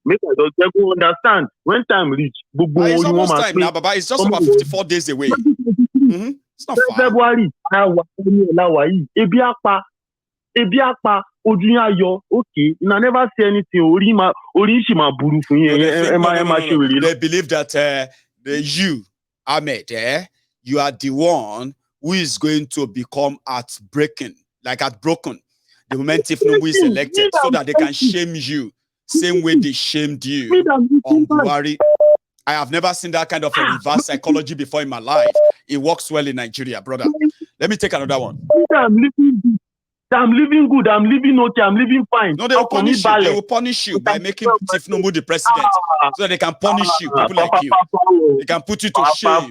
make I just let you understand. When time reach, it's almost time now, Baba. It's just about 54 days away. It's not far. February, ebi apa, ojú okay. I never say anything. Buru fún yín. They believe that you, Ahmed, you are the one who is going to become heartbroken the moment Tinubu is elected, so that they can shame you, same way they shamed you on Buhari. I have never seen that kind of a reverse psychology before in my life. It works well in Nigeria, brother. Let me take another one. I'm living good. I'm living okay. I'm living fine. No, they will punish you. They will punish you by making Tinubu the president, so that they can punish you, people like you. They can put you to shame.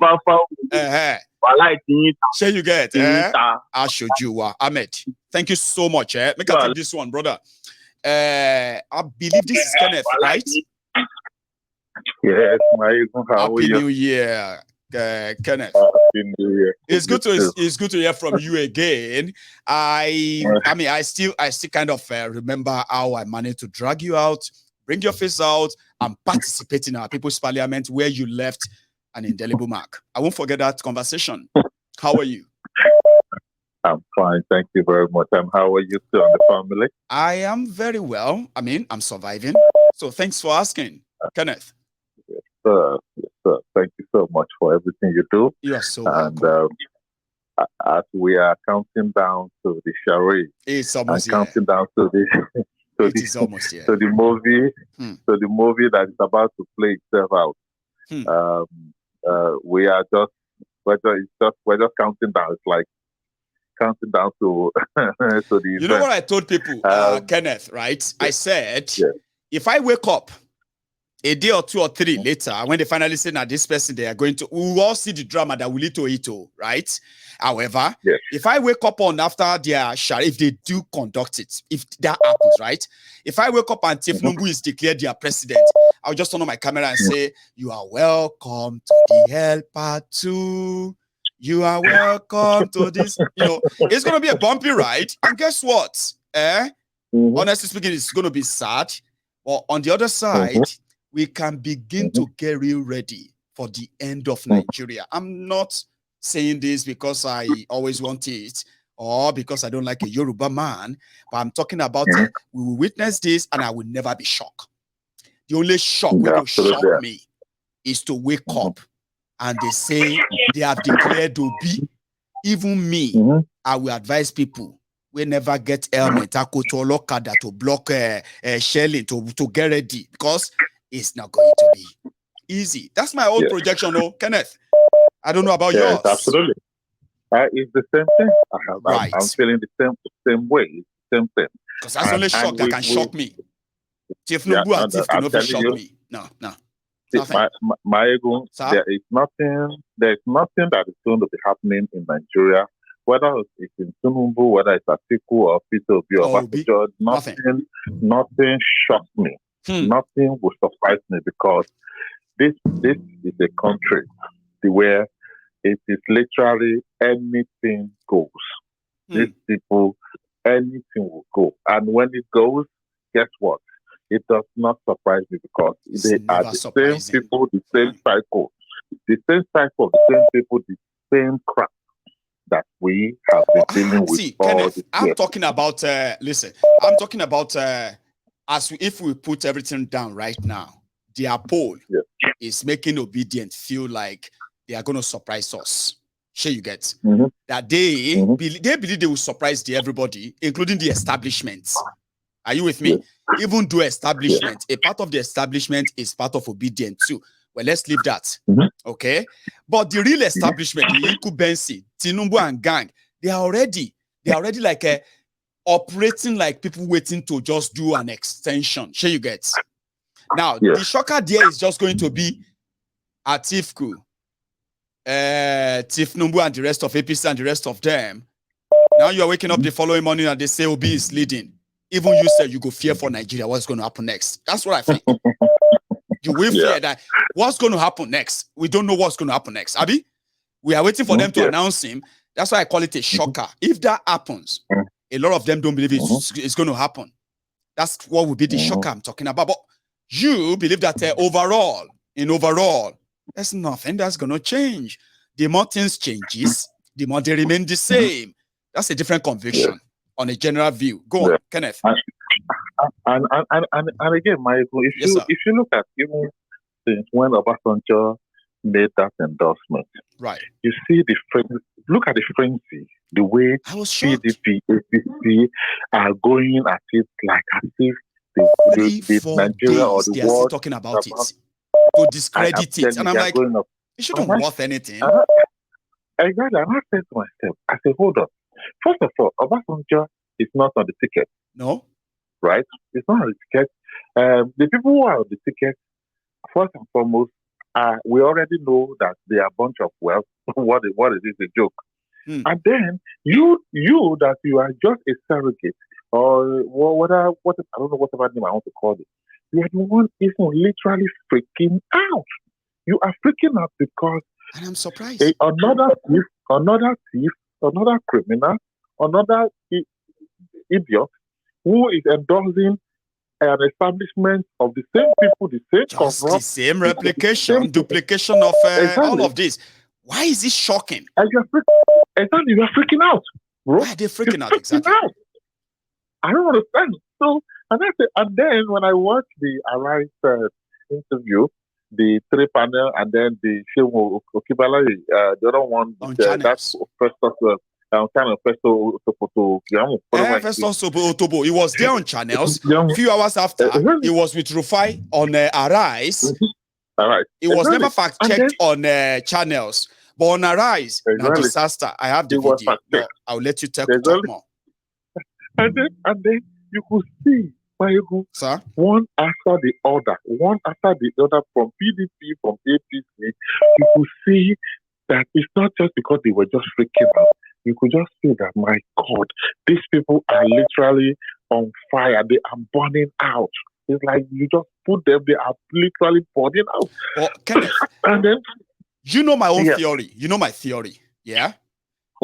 Sure you get. I showed you, Ahmed. Thank you so much. Make I take this one, brother. I believe this is Kenneth, right? Yes, Happy New Year, Kenneth. Happy New Year. It's good to hear from you again. I still kind of remember how I managed to drag you out, bring your face out, and participate in our People's Parliament where you left an indelible mark. I won't forget that conversation. How are you? I'm fine. Thank you very much. How are you too and the family? I am very well. I'm surviving. So thanks for asking, Kenneth. Yes, sir. Yes, sir. Thank you so much for everything you do. You are so welcome. As we are counting down to the charade, it's almost counting down to the to the movie that is about to play itself out. We're just counting down. It's like counting down to to the You know what I told people, Kenneth, right? I said, if I wake up a day or two or three later, when they finally say, now this person, they are going to, we will all see the drama that will lead to it, right? However, if I wake up on after their share, if they do conduct it, if that happens, right? If I wake up and Tinubu is declared their president, I'll just turn on my camera and say, you are welcome to the helper too. You are welcome to this. It's going to be a bumpy ride. And guess what? Honestly speaking, it's going to be sad. But on the other side, we can begin to get real ready for the end of Nigeria. I'm not saying this because I always want it or because I don't like a Yoruba man, but I'm talking about it. We will witness this and I will never be shocked. The only shock that will shock me is to wake up and they say they have declared Obi. Even me, I will advise people we never get helmet to block shelling to get ready because it's not going to be easy. That's my own projection, Kenneth. I don't know about yours. Absolutely. It's the same thing. I'm feeling the same way. Same thing. Because that's only shock that can shock me. Tinubu and Tiff can never shock me. No. My ego, there is nothing that is going to be happening in Nigeria, whether it's in Tinubu, whether it's Atiku or Peter Obi or Babajo, nothing shocks me. Nothing will surprise me because this is a country where it is literally anything goes. These people, anything will go. And when it goes, guess what? It does not surprise me because they are the same people, the same cycle. The same cycle, the same people, the same crap that we have been dealing with. See, Kenneth, I'm talking about, I'm talking about if we put everything down right now, their poll is making obedient feel like they are going to surprise us. Sure, you get that they believe they will surprise everybody, including the establishment. Are you with me? Even though establishment, a part of the establishment is part of obedient too. Well, let's leave that. Okay. But the real establishment, the incumbency, Tinubu and gang, they are already like operating like people waiting to just do an extension. Sure, you get. Now, the shocker there is just going to be Atiku, Tinubu and the rest of APC and the rest of them. Now you are waking up the following morning and they say Obi is leading. Even you said you go fear for Nigeria. What's going to happen next? That's what I think. You will fear that. What's going to happen next? We don't know what's going to happen next. Abi, we are waiting for them to announce him. That's why I call it a shocker. If that happens, a lot of them don't believe it's going to happen. That's what would be the shocker I'm talking about. But You believe that overall, there's nothing that's going to change. The more things changes, the more they remain the same. That's a different conviction on a general view. Go on, Kenneth. And again, Michael, if you look at even since when Obasanjo made that endorsement, right? You see look at the frenzy, the way PDP, APC are going at it like as if the Nigeria or the world still talking about it to discredit it, and I'm like, it shouldn't worth anything. Exactly, and I said to myself, I said, hold on. First of all, Obasanjo is not on the ticket. No. Right? It's not on the ticket. The people who are on the ticket, first and foremost, we already know that they are a bunch of wealth. What is this? A joke. And then you that you are just a surrogate or what I don't know whatever name I want to call it. You are the one even literally freaking out. You are freaking out because and I'm surprised. Another thief, another criminal, another idiot who is endorsing an establishment of the same people, the same the same replication, duplication of all of this. Why is this shocking? And you are freaking out, bro. Why are they freaking out exactly? Out. I don't understand. So, and then when I watched the Arise interview, the 3 panel, and then the Shehu Okibala, the other one, that's first Otobo. It was there on channels. A few hours after, it was with Rufai on Arise. It was never fact-checked on channels. But on Arise, now disaster. I have the video. No, I'll let you talk more. And then you could see, sir, one after the other from PDP, from APC, you could see that it's not just because they were just freaking out. You could just see that, my God, these people are literally on fire. They are burning out. It's like you just put them, they are literally burning out. Well, Kenneth, and then, you know my own theory. You know my theory, yeah?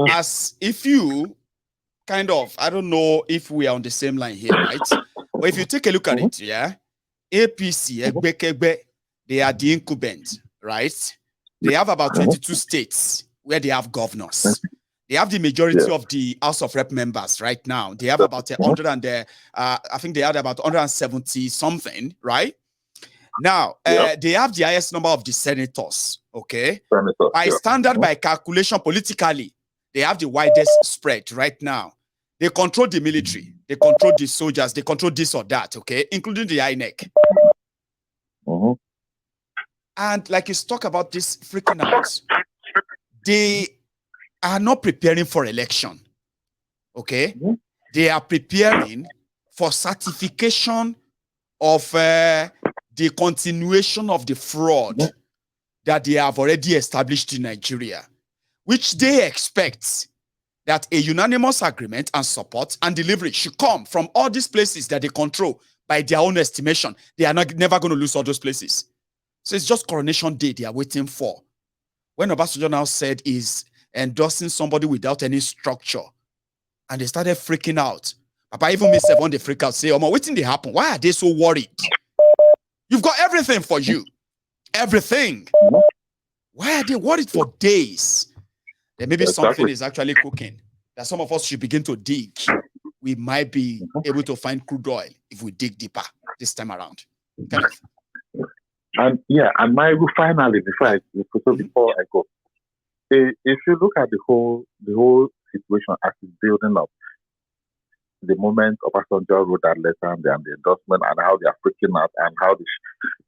As if you kind of, I don't know if we are on the same line here, right? But if you take a look at it, yeah? APC, they are the incumbent, right? They have about 22 states where they have governors. They have the majority of the House of Rep members right now. They have about 100 and I think they had about 170 something, right? Now, they have the highest number of the senators, okay? By standard, by calculation, politically, they have the widest spread right now. They control the military. They control the soldiers. They control this or that, okay? Including the INEC. And like you talk about this freaking out, they are not preparing for election, okay? They are preparing for certification of the continuation of the fraud that they have already established in Nigeria, which they expect that a unanimous agreement and support and delivery should come from all these places that they control by their own estimation. They are never going to lose all those places. So it's just coronation day they are waiting for. When Obasanjo now said is endorsing somebody without any structure, and they started freaking out. Papa even me when they freak out, say, "Oh, waiting they happen. Why are they so worried? You've got everything for you. Everything. Why are they worried for days?" Then maybe something is actually cooking that some of us should begin to dig. We might be able to find crude oil if we dig deeper this time around. Kenneth. And finally, before I go, if you look at the whole situation as it's building up, the moment Obasanjo wrote that letter and the endorsement and how they are freaking out and how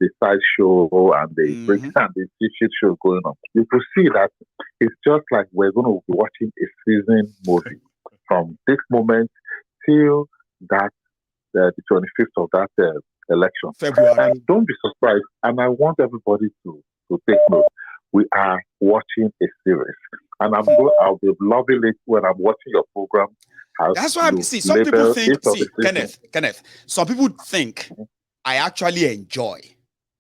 the side show and the break and the shit show going on, you could see that it's just like we're going to be watching a season movie from this moment till that the 25th of that election. February. And don't be surprised. And I want everybody to take note. We are watching a series, and I'll be loving it when I'm watching your program. That's why some people think, Kenneth, some people think I actually enjoy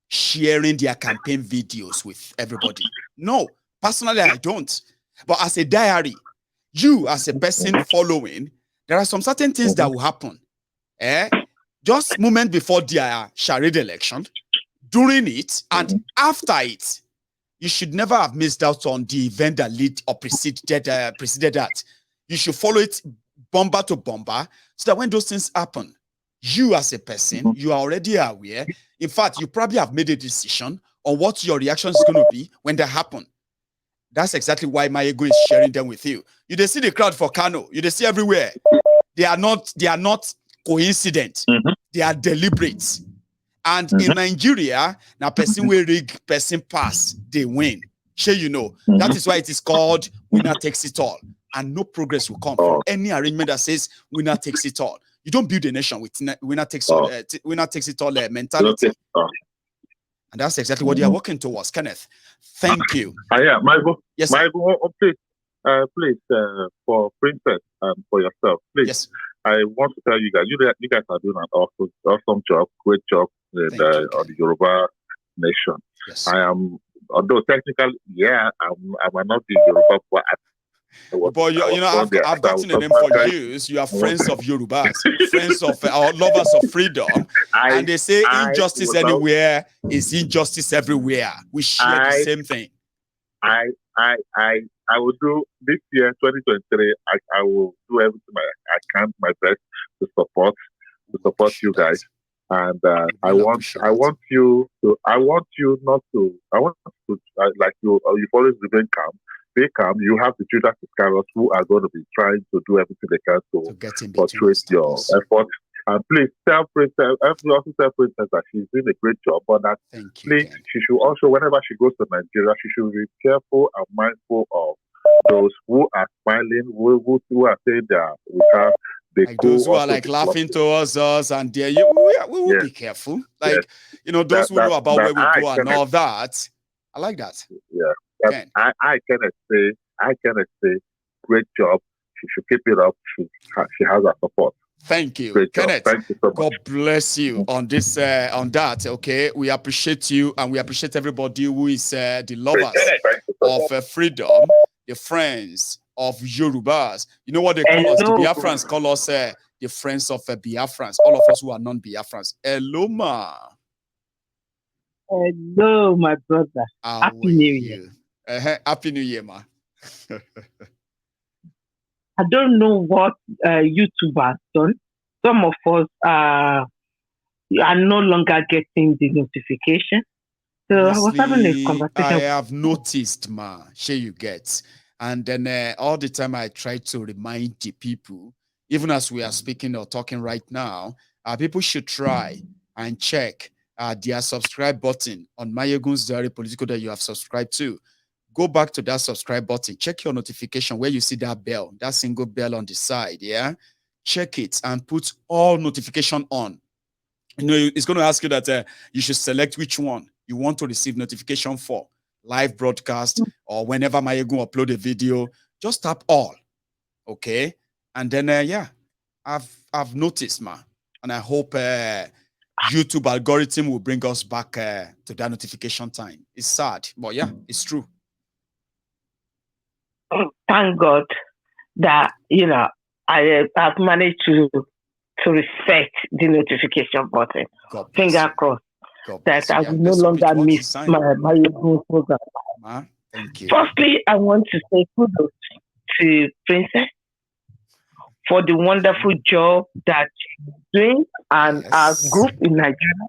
sharing their campaign videos with everybody. No, personally, I don't. But as a diary, you as a person following, there are some certain things that will happen. just moment before their charade election, during it, and after it. You should never have missed out on the event that lead or preceded that. You should follow it bomber to bomber, so that when those things happen, you as a person, you are already aware. In fact, you probably have made a decision on what your reaction is going to be when that happen. That's exactly why my ego is sharing them with you. You they see the crowd for Kano. You they see everywhere. They are not coincident. They are deliberate. And in Nigeria, now person will rig, person pass, they win. Sure, you know. That is why it is called winner takes it all. And no progress will come from any arrangement that says winner takes it all. You don't build a nation with winner takes it all mentality. And that's exactly what they are working towards, Kenneth. Thank you. Michael. Yes, Michael, please, for Princess and for yourself, please. Yes. I want to tell you guys, you guys are doing an awesome job, great job on the Yoruba nation. Yes. I am, although technically, I might not be Yoruba, but I've gotten a name for you. You are friends of Yorubas, friends of our lovers of freedom, and they say injustice anywhere is injustice everywhere. We share the same thing. I will do this year, 2023. I will do everything I can, my best to support you guys. And I want you not to like you've always remain calm. Be calm. You have the Judas Iscariot who are going to be trying to do everything they can to portray your effort. And please tell Princess, also tell Princess that she's doing a great job. But that please, she should also, whenever she goes to Nigeria, she should be careful and mindful of those who are smiling, who are saying they are with her. Like those who are like laughing towards us, and we will be careful. Like those who know about where we go and all that. I like that. Yeah. I cannot say great job. She should keep it up. She has our support. Thank you, great Kenneth. Thank you so much. God bless you on this on that. Okay, we appreciate you, and we appreciate everybody who is the lovers of freedom, the friends of Yorubas. You know what they call us? The Biafrans call us the friends of Biafrans. All of us who are non-Biafrans. Hello, ma. Hello, my brother. Happy New Year. Happy New Year, ma. I don't know what YouTube has done. Some of us are no longer getting the notification. So honestly, I was having a conversation. I have noticed, ma. Sure you get. And then all the time I try to remind the people, even as we are speaking or talking right now, people should try and check their subscribe button on Mayegun's Diary Political that you have subscribed to. Go back to that subscribe button. Check your notification where you see that bell, that single bell on the side. Yeah, check it and put all notification on. It's going to ask you that you should select which one you want to receive notification for. Live broadcast or whenever Mayegun upload a video, just tap all. Okay, and then I've noticed, ma, and I hope YouTube algorithm will bring us back to that notification time. It's sad, but yeah, it's true. Thank God that I've managed to reset the notification button. Finger crossed that I will no longer miss my program. Thank you. Firstly, I want to say kudos to Princess for the wonderful job that she's doing and our group in Nigeria.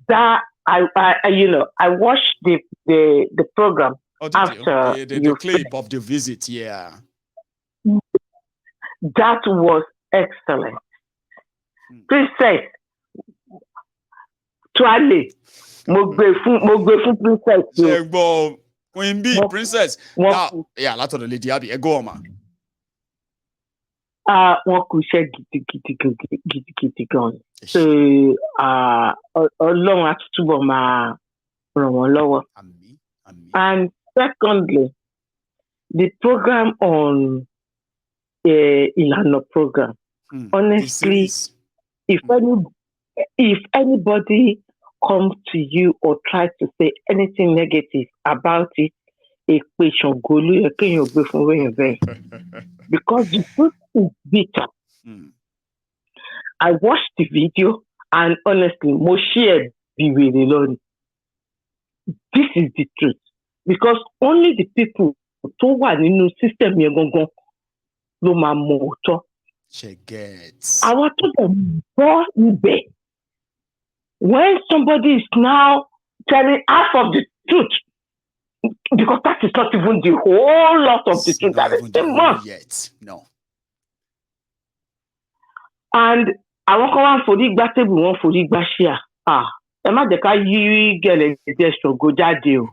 That I watched the program after the clip of the visit. Yeah, that was excellent. Princess, Twale, Mogbe Princess. Queen B, Princess. Now, yeah, that's what the lady Abby. Go on, man. Wọ́n kò ṣe gidigidi gan. So Ọlọ́run á túbọ̀ máa ràn wọ́n lọ́wọ́. And secondly, the program on Ìlànà program. Honestly, if anybody comes to you or tries to say anything negative about it, because the truth is bitter. I watched the video and honestly, mo share the way they learn. This is the truth. Because only the people tó wà nínú system yẹn gangan ló máa mọ òótọ́. Àwọn tó dẹ̀ gbọ́ ibẹ̀, when somebody is now telling half of the truth, because that is not even the whole lot of the truth, that is the month. Yet. No. And àwọn kan wá ń forí gbá tébù, wọ́n forí gbá ṣíà. Ẹ má jẹ́ ká yí gẹ̀lẹ́ jẹ́ ṣògo jáde o.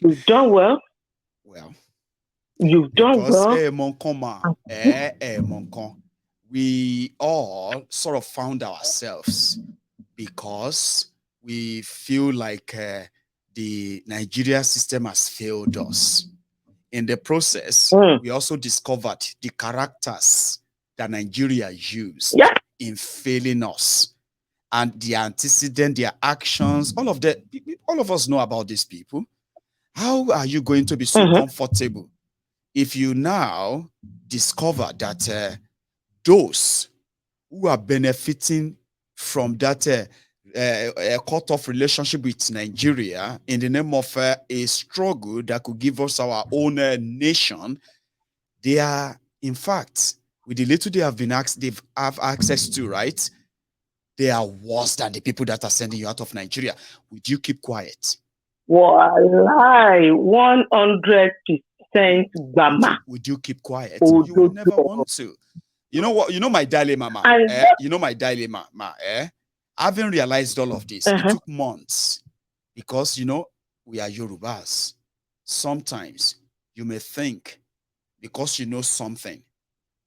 You've done well. Well. You've done well. We all sort of found ourselves because we feel like the Nigeria system has failed us. In the process, we also discovered the characters that Nigeria used in failing us, and their antecedent, their actions, all of us know about these people. How are you going to be so comfortable if you now discover that those who are benefiting from that cut-off relationship with Nigeria in the name of a struggle that could give us our own nation, they are, in fact, with the little they have access to, right? They are worse than the people that are sending you out of Nigeria. Would you keep quiet? Wallahi, 100% Bama. Would you keep quiet? You would never want to. You know what? You know my dilemma, ma. You know my dilemma, ma. I haven't realized all of this. It took months because, you know, we are Yorubas. Sometimes you may think because you know something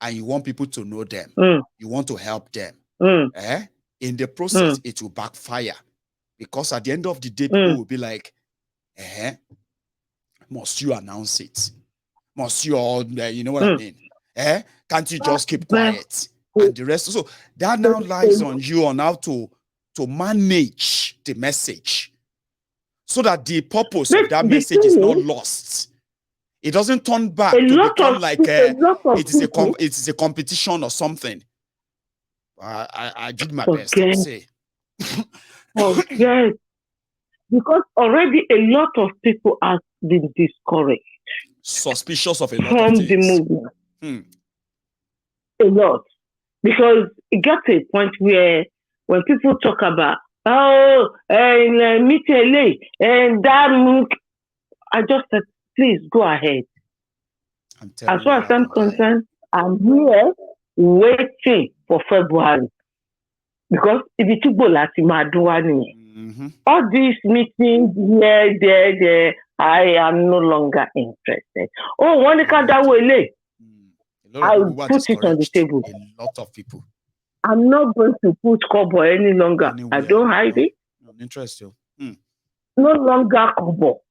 and you want people to know them, you want to help them. In the process, it will backfire because at the end of the day, people will be like, must you announce it? Must you all, you know what I mean? Can't you just keep quiet? And the rest. So that now lies on you on how to manage the message so that the purpose of that message is not lost. It doesn't turn back to become like it is a competition or something. I did my best to say. Yes. Because already a lot of people have been discouraged. Suspicious of a lot from of things. The movement. A lot. Because it got to a point where when people talk about, meet and that, I just said, please go ahead. As far as I'm concerned, I'm here waiting for February. Because if it took all these meetings here, there, I am no longer interested. Oh, one can that way. I'll put it on the table. A lot of people. I'm not going to put Kobo any longer. I don't hide it. I'm interested. No longer Kobo.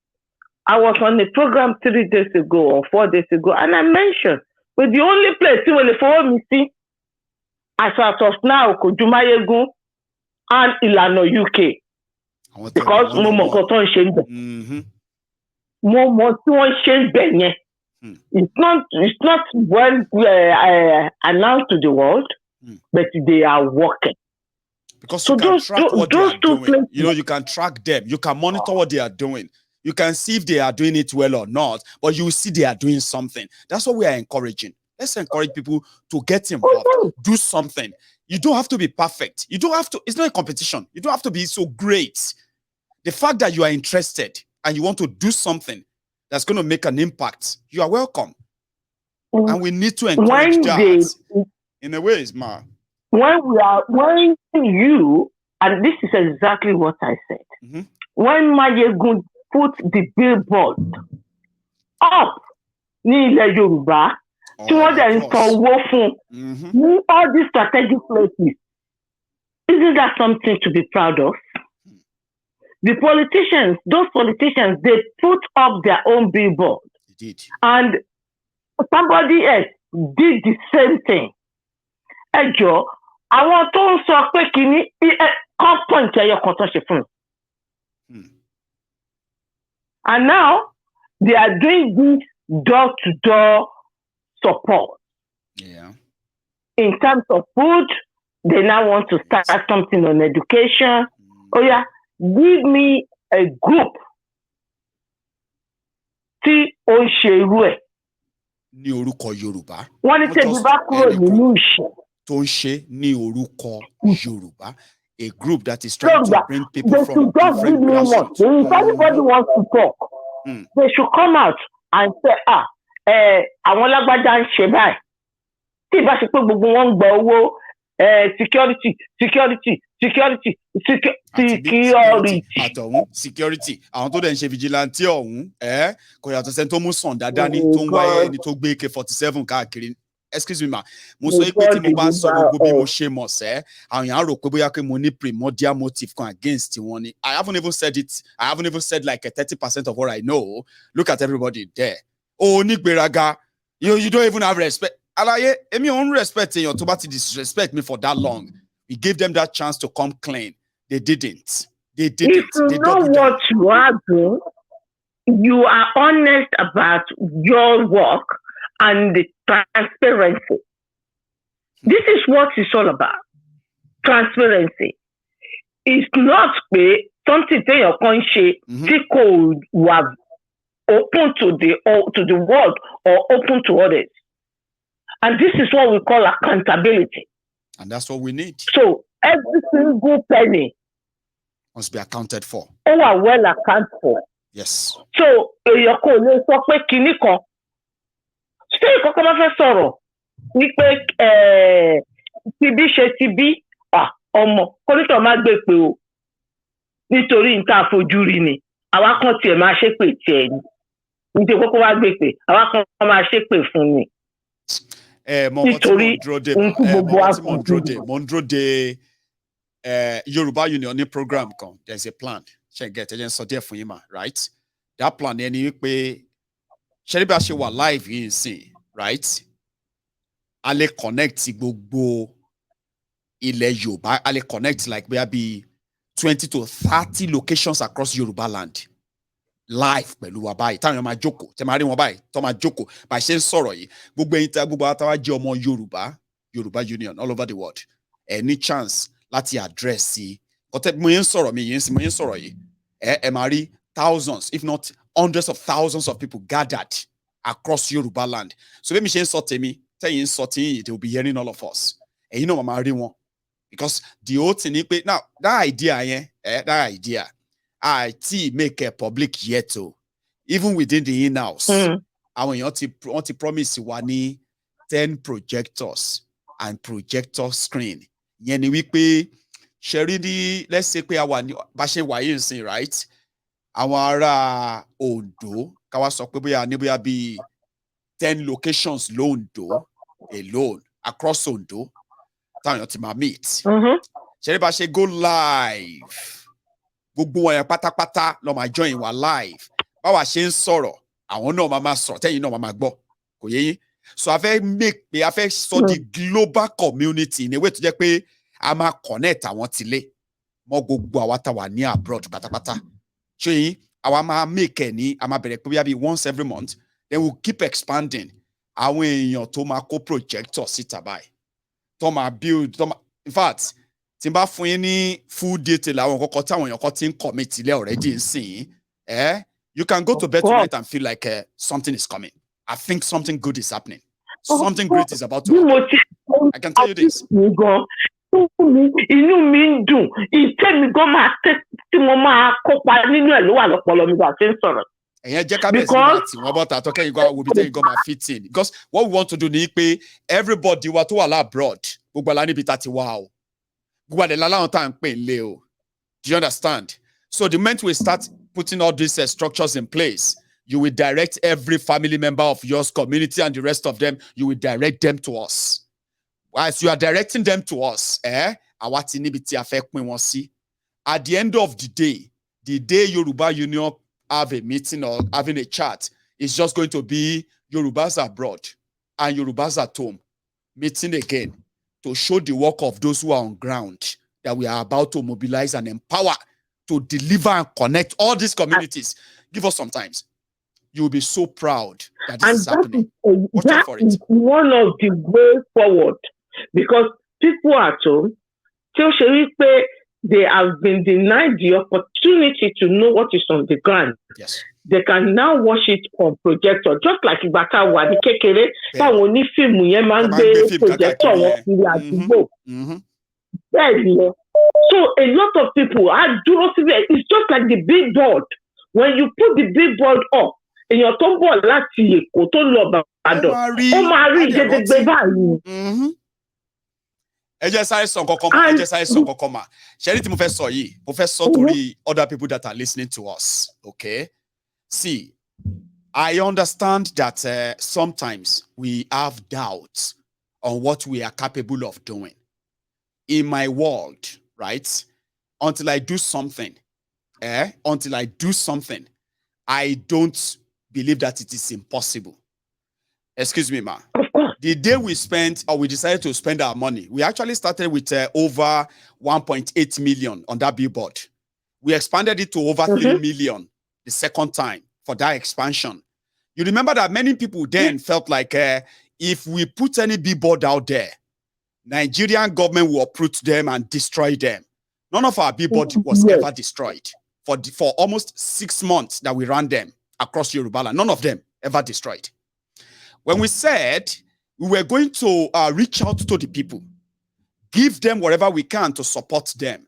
I was on a program 3 days ago or 4 days ago, and I mentioned, but the only place you will follow me see, as of now, Kojumayegun and Ilano UK. Because Momo Koton Shen. Momo Shen Benye. It's not well announced to the world, but they are working. Because you can track what they are doing. You know, you can track them. You can monitor what they are doing. You can see if they are doing it well or not, but you will see they are doing something. That's what we are encouraging. Let's encourage people to get involved, do something. You don't have to be perfect. You don't have to, it's not a competition. You don't have to be so great. The fact that you are interested and you want to do something that's going to make an impact, you are welcome. And we need to encourage that in a way, Ma. When you, and this is exactly what I said, when Mayegun put the billboard up ní ilẹ̀ Yorùbá, tí wọ́n dẹ̀ ń sanwó fún all these strategic places, isn't that something to be proud of? The politicians, those politicians, they put up their own billboard. They did. And somebody else did the same thing. Ẹjọ́, àwọn tó ń sọ pé kìíní point ẹyọ kan tó ṣe fún. And now they are doing this door-to-door support. Yeah. in terms of food. They now want to start something on education. Oh yeah, give me a group. Tí ó ń ṣe irú ẹ̀. Ní orúkọ Yorùbá. Wọ́n ní tẹ́bi bá kúrò nínú ìṣẹ́. Tó ń ṣe ní orúkọ Yorùbá. A group that is trying to bring people from different grassroots. If anybody wants to talk, they should come out and say, àwọn lágbájá ń ṣe báyìí. Tí ìbá ṣe pé gbogbo wọn ń gba owó security. Security. Àwọn tó dẹ̀ ń ṣe vigilante ọ̀hún, kò yàtọ̀ sẹ́ni tó mú sàn dáadáa ní tó ń wáyé ẹni tó gbé AK-47 káàkiri. Excuse me ma, mo sọ pé tí mo bá sọ gbogbo bí mo ṣe mọ̀ sẹ́, àwọn èèyàn rò pé bóyá pé mo ní primordial motive kan against wọn ni. I haven't even said it. I haven't even said like 30% of what I know. Look at everybody there. Oh, onígbéraga, you don't even have respect. Alaye, èmi ò ń respect èèyàn tó bá ti disrespect me for that long. We gave them that chance to come clean. They didn't. If you know what you are doing, you are honest about your work and the transparency. This is what it's all about. Transparency. It's not something that you can say open to the world or open to others. And this is what we call accountability. And that's what we need. So every single penny must be accounted for. All are well accounted for. Yes. So èèyàn kò lè sọ pé kinní kan. Ṣé ìkọ́kọ́ máa fẹ́ sọ̀rọ̀ wípé ti bí ọmọ kọ́nítọ̀ máa gbé pé o nítorí nǹkan àfojúrí ni àwa kan tiẹ̀ máa ṣépè tiẹ̀ ni nítorí kókó wá gbé pé àwa kan máa ṣépè fún ni. Nítorí mo ń dúró de Yoruba Union ní program kan. There's a plan. Ṣé get ẹ jẹ́ n sọ díẹ̀ fún yín mà, right? That plan ẹni wípé ṣe bí a ṣe wà live yìí nsìn, right? A lè connect gbogbo ilẹ̀ Yorùbá, a lè connect like bí 20 to 30 locations across Yoruba land. Live pẹ̀lú wa báyìí táwọn èèyàn máa jókòó tẹ́ máa rí wọn báyìí tó máa jókòó bá ṣe ń sọ̀rọ̀ yìí gbogbo ẹ̀yin tí gbogbo àtàwọn jẹ́ ọmọ Yorùbá Union all over the world any chance láti address sí kọ́tẹ́ mo yẹn ń sọ̀rọ̀ mi yẹn sì mo yẹn ń sọ̀rọ̀ yìí ẹ máa rí thousands if not hundreds of thousands of people gathered across Yoruba land. So bẹ́ẹ̀ mi ṣe ń sọ tèmi tẹ́yìn ń sọ tiyín they will be hearing all of us. Ẹ̀yin náà máa rí wọn because the whole thing ni pé now that idea yẹn that idea I make a public yet even within the in-house. Àwọn èèyàn ti promise wa ní 10 projectors and projector screen. Yẹn ni wípé ṣẹ̀rí ní let's say pé àwa ní bá ṣe wà yìí nsìn right? Àwọn ará Ondo káwá sọ pé bóyá bí 10 locations l'Ondo alone across Ondo táwọn èèyàn ti máa meet. Ṣẹ̀rí bá ṣe go live. Gbogbo wọn yẹn pátápátá lọ máa join wa live. Báwa ṣe ń sọ̀rọ̀, àwọn náà máa sọ̀rọ̀, tẹ́yìn náà máa gbọ́. Kò yé yín? So a fẹ́ sọ di global community ní ewé tó jẹ́ pé a máa connect àwọn tilé mọ́ gbogbo àwa tá wà ní abroad pátápátá. Ṣé yín? Àwa máa make ẹ̀ ní, a máa bẹ̀rẹ̀ pé bí once every month. Then we'll keep expanding. Àwọn èèyàn tó máa kó projector síta báyìí. Tó máa build, in fact, tí n bá fún yín ní full detail àwọn kọ́kọ́ táwọn èèyàn kan ti ń commit ilé already nsìn you can go to bed tonight and feel like something is coming. I think something good is happening. Something great is about to happen. I can tell you this. Inú mi ń dùn ìtẹ́ mi gan máa tẹ́ tí mo máa kópa nínú ẹ̀ ló wà lọ́pọlọ mi bá ṣe ń sọ̀rọ̀. Ẹ̀yẹn jẹ́ kábíyèsí náà tí wọ́n bọ́ ta tọ́kẹ́ yìí gan wo bí tẹ́yìn gan máa fit in because what we want to do ni pé everybody wa tó wà lábroad gbogbo àlá níbi tá ti wá o. Do you understand? So the moment we start putting all these structures in place, you will direct every family member of yours, community, and the rest of them, you will direct them to us. As you are directing them to us, at the end of the day Yoruba Union have a meeting or having a chat, it's just going to be Yorubas abroad and Yorubas at home meeting again. To show the work of those who are on ground that we are about to mobilize and empower to deliver and connect all these communities. Give us some time. You will be so proud that this is happening. That is one of the ways forward. because people at home, they have been denied the opportunity to know what is on the ground. Yes. They can now watch it on projector, just like Ibata Wadi Kekere, táwọn onífíìmù yẹn máa ń gbé projector wọn kiri àdúgbò. So a lot of people are it's just like the billboard. When you put the billboard up, èèyàn tó ń bọ̀ láti Èkó tó lọ Ìbàdàn, ó máa rí Gédégbé báyìí. Ẹ jẹ́ sáré sọ nǹkan mà. Ṣẹ́rí tí mo fẹ́ sọ yìí, mo fẹ́ sọ torí other people that are listening to us, okay? See, I understand that sometimes we have doubts on what we are capable of doing. In my world, right? Until I do something, I don't believe that it is impossible. Excuse me, ma. The day we decided to spend our money, we actually started with over 1.8 million on that billboard. We expanded it to over 3 million the second time for that expansion. You remember that many people then felt like if we put any billboard out there, Nigerian government will uproot them and destroy them. None of our billboard was ever destroyed. For almost 6 months that we ran them across Yoruba land, none of them ever destroyed. When we said we were going to reach out to the people, give them whatever we can to support them,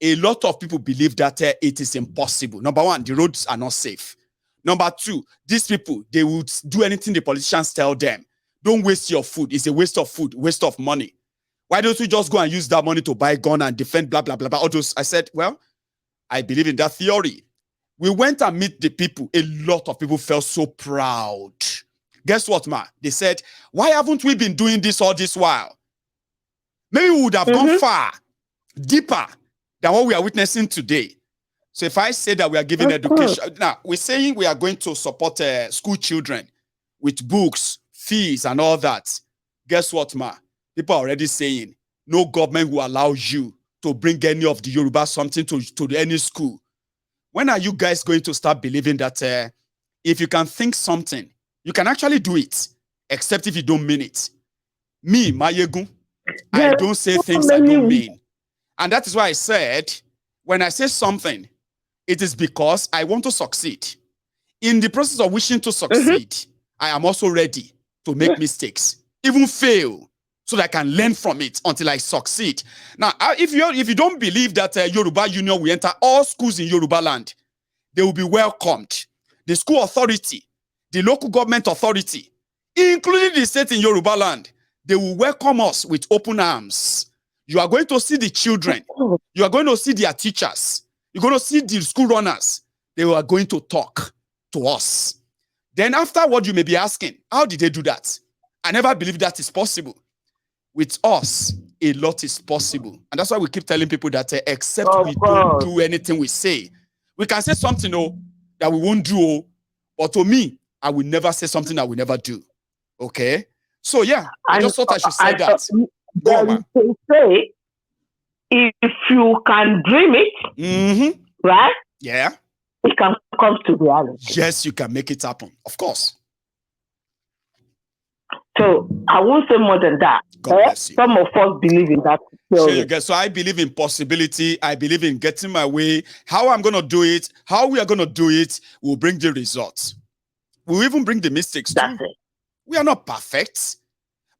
a lot of people believe that it is impossible. Number one, the roads are not safe. Number two, these people, they would do anything the politicians tell them. Don't waste your food. It's a waste of food, waste of money. Why don't we just go and use that money to buy a gun and defend blah, blah, blah, blah. All those. I said, well, I believe in that theory. We went and meet the people. A lot of people felt so proud. Guess what, ma? They said, why haven't we been doing this all this while? Maybe we would have gone far, deeper than what we are witnessing today. So if I say that we are giving education, now we're saying we are going to support school children with books, fees, and all that. Guess what, ma? People are already saying no government will allow you to bring any of the Yoruba something to any school. When are you guys going to start believing that if you can think something, you can actually do it, except if you don't mean it? Me, Mayegun, I don't say things I don't mean. And that is why I said, when I say something, it is because I want to succeed. In the process of wishing to succeed, I am also ready to make mistakes, even fail, so that I can learn from it until I succeed. Now, if you don't believe that Yoruba Union will enter all schools in Yoruba land, they will be welcomed. The school authority, the local government authority, including the state in Yoruba land, they will welcome us with open arms. You are going to see the children. You are going to see their teachers. You're going to see the school runners. They are going to talk to us. Then afterward, you may be asking, how did they do that? I never believed that is possible. With us, a lot is possible. And that's why we keep telling people that except we don't do anything we say, we can say something that we won't do. But to me, I will never say something I will never do. Okay? So yeah, I just thought I should say that. Go on, man. Say, if you can dream it, right? Yeah. It can come to reality. Yes, you can make it happen. Of course. So I won't say more than that. God bless you. Some of us believe in that theory. So I believe in possibility. I believe in getting my way. How I'm going to do it, how we are going to do it, will bring the results. We'll even bring the mistakes too. We are not perfect.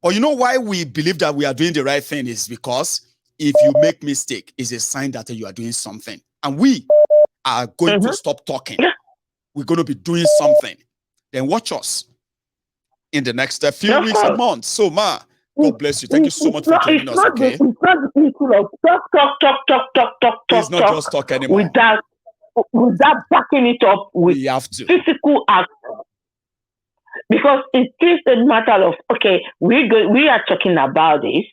But you know why we believe that we are doing the right thing is because if you make mistake, it's a sign that you are doing something. And we are going to stop talking. We're going to be doing something. Then watch us in the next few weeks and months. So, ma, God bless you. Thank you so much for joining us, okay? It's not the issue of talk. It's not just talk anymore. Without backing it up with physical action. Because it is a matter of, okay, we are talking about this.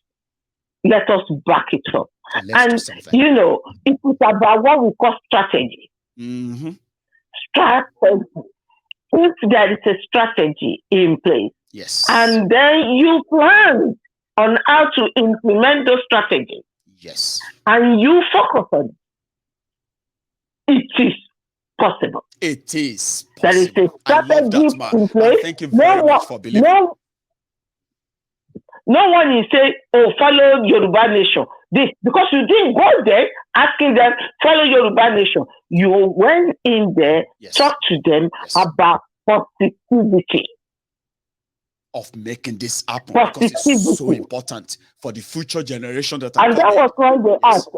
Let us back it up. And, you know, it is about what we call strategy. Strategy. If there is a strategy in place, yes, and then you plan on how to implement those strategies, yes, and you focus on it, it is possible. It is possible. There is a strategy in place. Thank you very much for believing. No one is saying, oh, follow Yoruba Nation. This, because you didn't go there asking them, follow Yoruba Nation. You went in there, talked to them about positivity. Of making this happen, because it's so important for the future generation that are coming. And that was why they asked,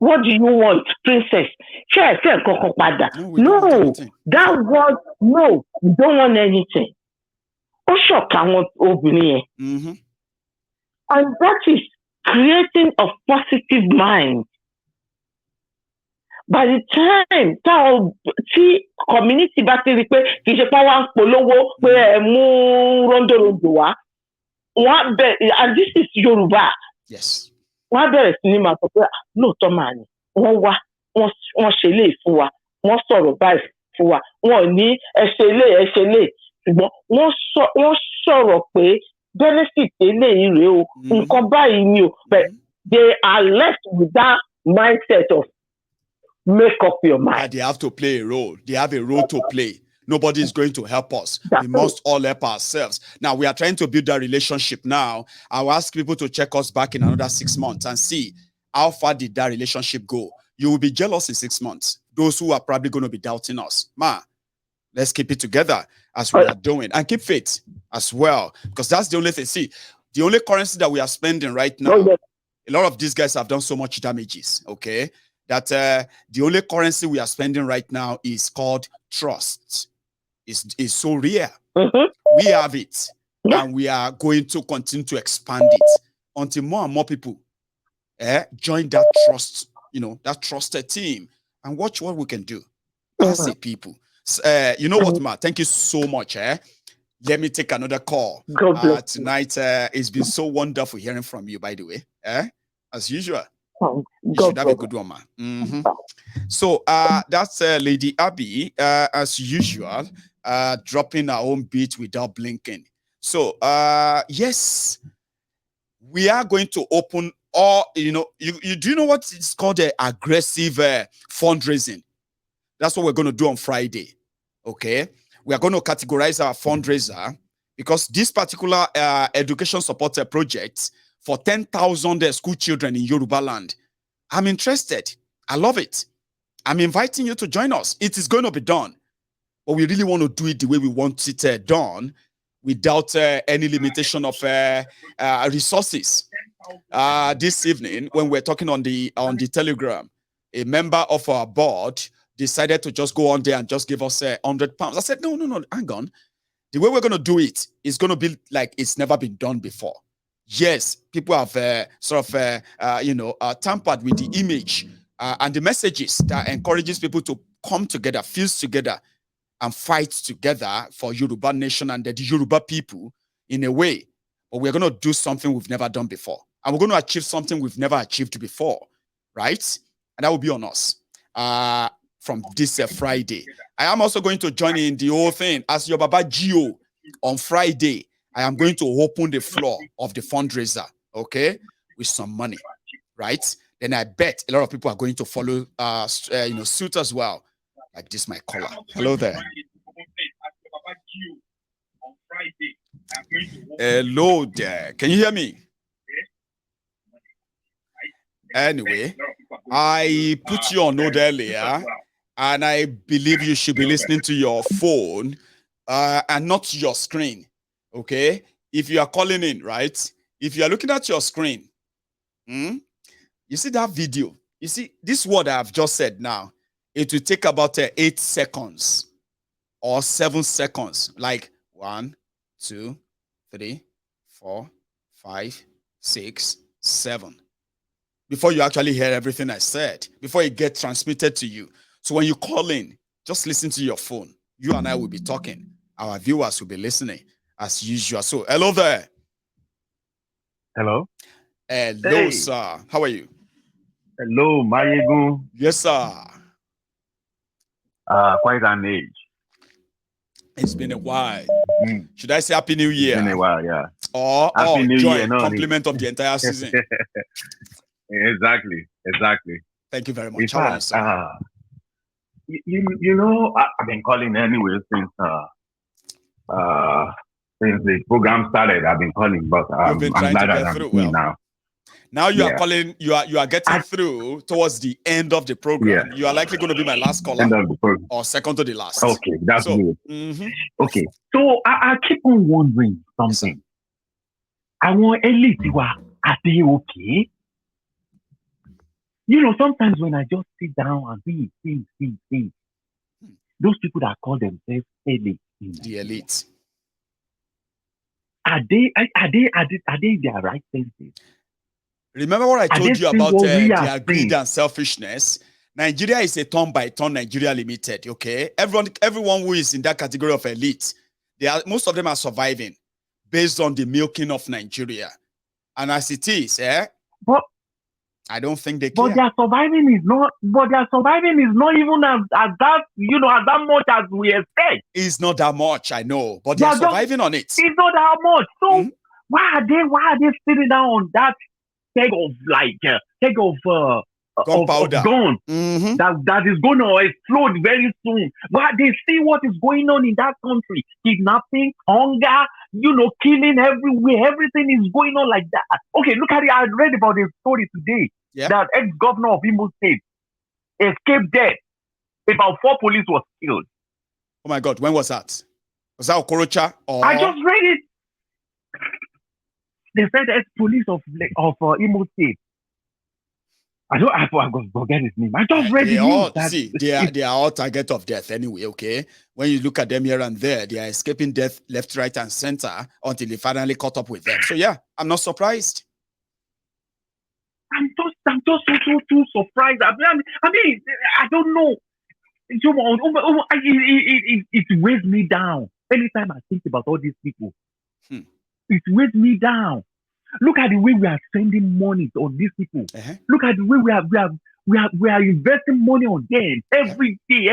what do you want, princess? No, that was, no, you don't want anything. Mm-hmm. And that is creating a positive mind. By the time tí community bá ti rí pé kì í ṣe pé wọ́n polówó pé ẹ mú rondorondo wá, wọ́n bẹ̀rẹ̀, and this is Yoruba. Yes. Wọ́n bẹ̀rẹ̀ sí ní máa sọ pé lóòótọ́ máa ní wọ́n wá wọ́n ṣe lè fún wa, wọ́n sọ̀rọ̀ báyìí fún wa, wọ́n ní ẹ ṣe lè ṣùgbọ́n wọ́n sọ̀rọ̀ pé benefit eléyìí rèé o, nǹkan báyìí ni o, but they are left with that mindset of make up your mind. They have to play a role. They have a role to play. Nobody is going to help us. We must all help ourselves. Now, we are trying to build that relationship now. I'll ask people to check us back in another 6 months and see how far did that relationship go. You will be jealous in 6 months. Those who are probably going to be doubting us. Let's keep it together as we are doing. And keep faith as well. Because that's the only thing. See, the only currency that we are spending right now, a lot of these guys have done so much damages, okay? That the only currency we are spending right now is called trust. It's so rare. We have it, and we are going to continue to expand it until more and more people join that trust, that trusted team, and watch what we can do as a people. You know what, Ma? Thank you so much. Let me take another call. Tonight, it's been so wonderful hearing from you, by the way. As usual. You should have a good one, man. So that's Lady Abby, as usual, dropping our own beat without blinking. So yes, we are going to open all, you do you know what it's called? Aggressive fundraising. That's what we're going to do on Friday. Okay, we are going to categorize our fundraiser because this particular education support project for 10,000 school children in Yoruba land. I'm interested. I love it. I'm inviting you to join us. It is going to be done. But we really want to do it the way we want it done without any limitation of resources. This evening, when we're talking on the Telegram, a member of our board decided to just go on there and just give us £100. I said, no, hang on. The way we're going to do it is going to be like it's never been done before. Yes, people have tampered with the image and the messages that encourages people to come together, fuse together, and fight together for Yoruba nation and the Yoruba people in a way. But we're going to do something we've never done before. And we're going to achieve something we've never achieved before, right? And that will be on us from this Friday. I am also going to join in the whole thing as your Baba Gio on Friday. I am going to open the floor of the fundraiser, okay, with some money, right? Then I bet a lot of people are going to follow, suit as well. Like this, my caller. Hello there. Hello there. Can you hear me? Anyway, I put you on hold earlier, and I believe you should be listening to your phone and not your screen. Okay, if you are calling in, right? If you are looking at your screen, you see that video. You see this word I have just said now. It will take about 8 seconds or 7 seconds. Like 1, 2, 3, 4, 5, 6, 7. Before you actually hear everything I said, before it gets transmitted to you. So when you call in, just listen to your phone. You and I will be talking. Our viewers will be listening. As usual. So, hello there. Hello. Hello, sir. How are you? Hello, Mayegun. Yes, sir. Quite an age. It's been a while. Should I say Happy New Year? It's been a while, yeah. Or Happy New joy, Year, no, compliment of the entire season. Exactly. Thank you very much. In fact, you know, I've been calling anyway since Since the program started, I've been calling, but I'm glad that I'm here now. Now you are calling, you are getting through towards the end of the program. You are likely going to be my last caller or second to the last. Okay, that's good. Okay, so I keep on wondering something. I want elite are they okay? You know, sometimes when I just sit down and think, those people that call themselves elite, the elite, are they in their right senses? Remember what I told you about their greed and selfishness? Nigeria is a turn-by-turn Nigeria Limited, okay? Everyone who is in that category of elite, most of them are surviving based on the milking of Nigeria. And as it is, but I don't think they care. But their surviving is not even as that, you know, as that much as we expect. It's not that much, I know, but they're surviving on it. It's not that much. So why are they sitting down on that keg of gunpowder that is going to explode very soon? Why they see what is going on in that country? Kidnapping, hunger, you know, killing everywhere. Everything is going on like that. Okay, look at it. I read about a story today that ex-governor of Imo State escaped death. About 4 police was killed. Oh my God, when was that? Was that Okorocha? I just read it. They said ex-police of Imo State. I forget his name. I just read it. They are all target of death anyway, okay? When you look at them here and there, they are escaping death left, right, and center until they finally caught up with them. So yeah, I'm not surprised. I'm just so surprised. I mean, I don't know. It weighs me down. Anytime I think about all these people, it weighs me down. Look at the way we are spending money on these people. Look at the way we are investing money on them every day.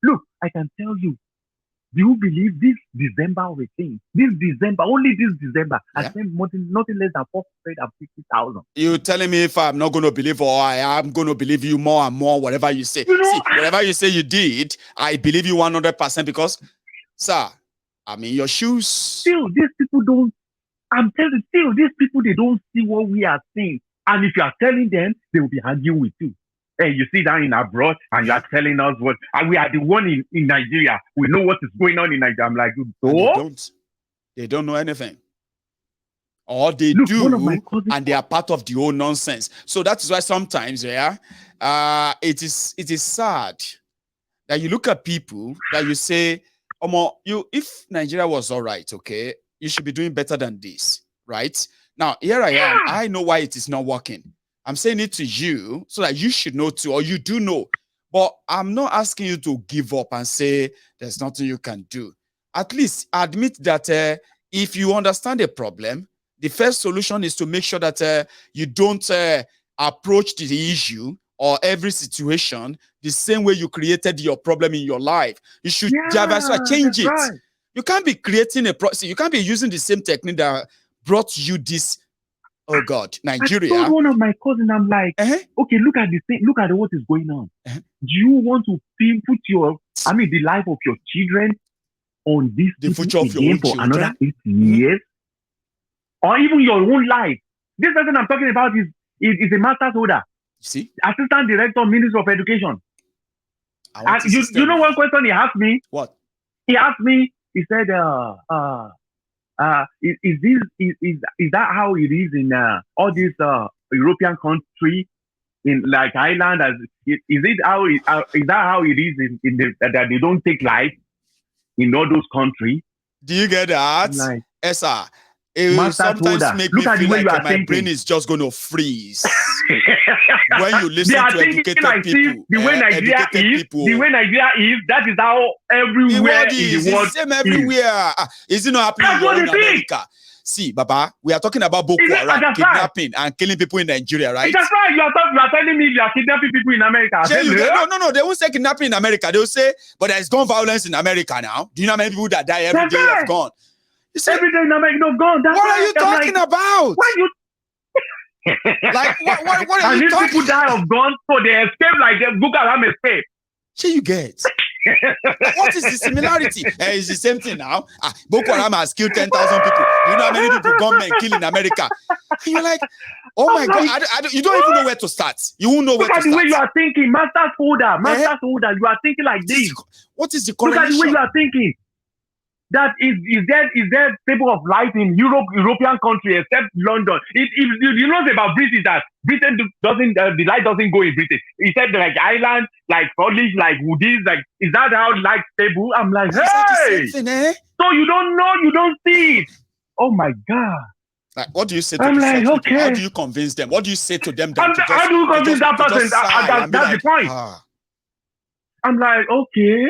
Look, I can tell you. Do you believe this December of a thing? Only this December, I spent nothing less than 450,000. You telling me if I'm not going to believe, or I am going to believe you more and more, whatever you say. You know, see, whatever you say you did, I believe you 100% because, sir, I'm in your shoes. Still, these people don't. I'm telling you, these people, they don't see what we are seeing. And if you are telling them, they will be arguing with you. Hey, you see that in abroad, and you are telling us what, and we are the one in Nigeria. We know what is going on in Nigeria. I'm like, they don't know anything. Or they do, and they are part of the whole nonsense. So that is why sometimes, it is sad that you look at people that you say, if Nigeria was all right, okay, you should be doing better than this, right? Now, here I am. I know why it is not working. I'm saying it to you so that you should know too, or you do know. But I'm not asking you to give up and say there's nothing you can do. At least admit that if you understand a problem, the first solution is to make sure that you don't approach the issue or every situation the same way you created your problem in your life. You should change it. Right. You can't be creating you can't be using the same technique that brought you this. Oh God, Nigeria. I told one of my cousins, I'm like, okay, look at what is going on. Do you want to put the life of your children on this the future of your own for children? Another 8 years? Or even your own life? This person I'm talking about is a master's holder. See? Assistant Director, Ministry of Education. And you know one question he asked me? What? He asked me, he said, is that how it is in all these European countries in like Ireland? Is that how it is in that they don't take life in all those countries? Do you get that? Like, Esa, it will sometimes make me feel like my brain is just going to freeze. When you listen to educated people, the way Nigeria is, that is how everywhere in the world is. Same everywhere. Is it not happening in America? See, Baba, we are talking about Boko Haram, kidnapping and killing people in Nigeria, right? That's right. You are telling me you are kidnapping people in America. No. They won't say kidnapping in America. They will say, but there is gun violence in America now. Do you know how many people that die every day have gone? Every day in America have gone. What are you talking about? Why you? Like what are you talking? People die of guns, so they escape like them. Boko Haram escape. See, you get. What is the similarity? It's the same thing now. Boko Haram has killed 10,000 people. You know how many people gunmen kill in America? And you're like, oh my God, you don't even know where to start. You won't know where to start. Look at the way you are thinking, master's holder. You are thinking like this. What is the correlation? Look at the way you are thinking. That is there table of light in European country except London? If you know about Britain, that Britain doesn't the light doesn't go in Britain. He said like island, like college, like woodies, like is that how light stable? I'm like, hey, thing, eh? So you don't know, you don't see it. Oh my God. Like, what do you say to I'm the like, okay. How do you convince them? What do you say to them? How do you convince that person? That's the point. I'm like, okay.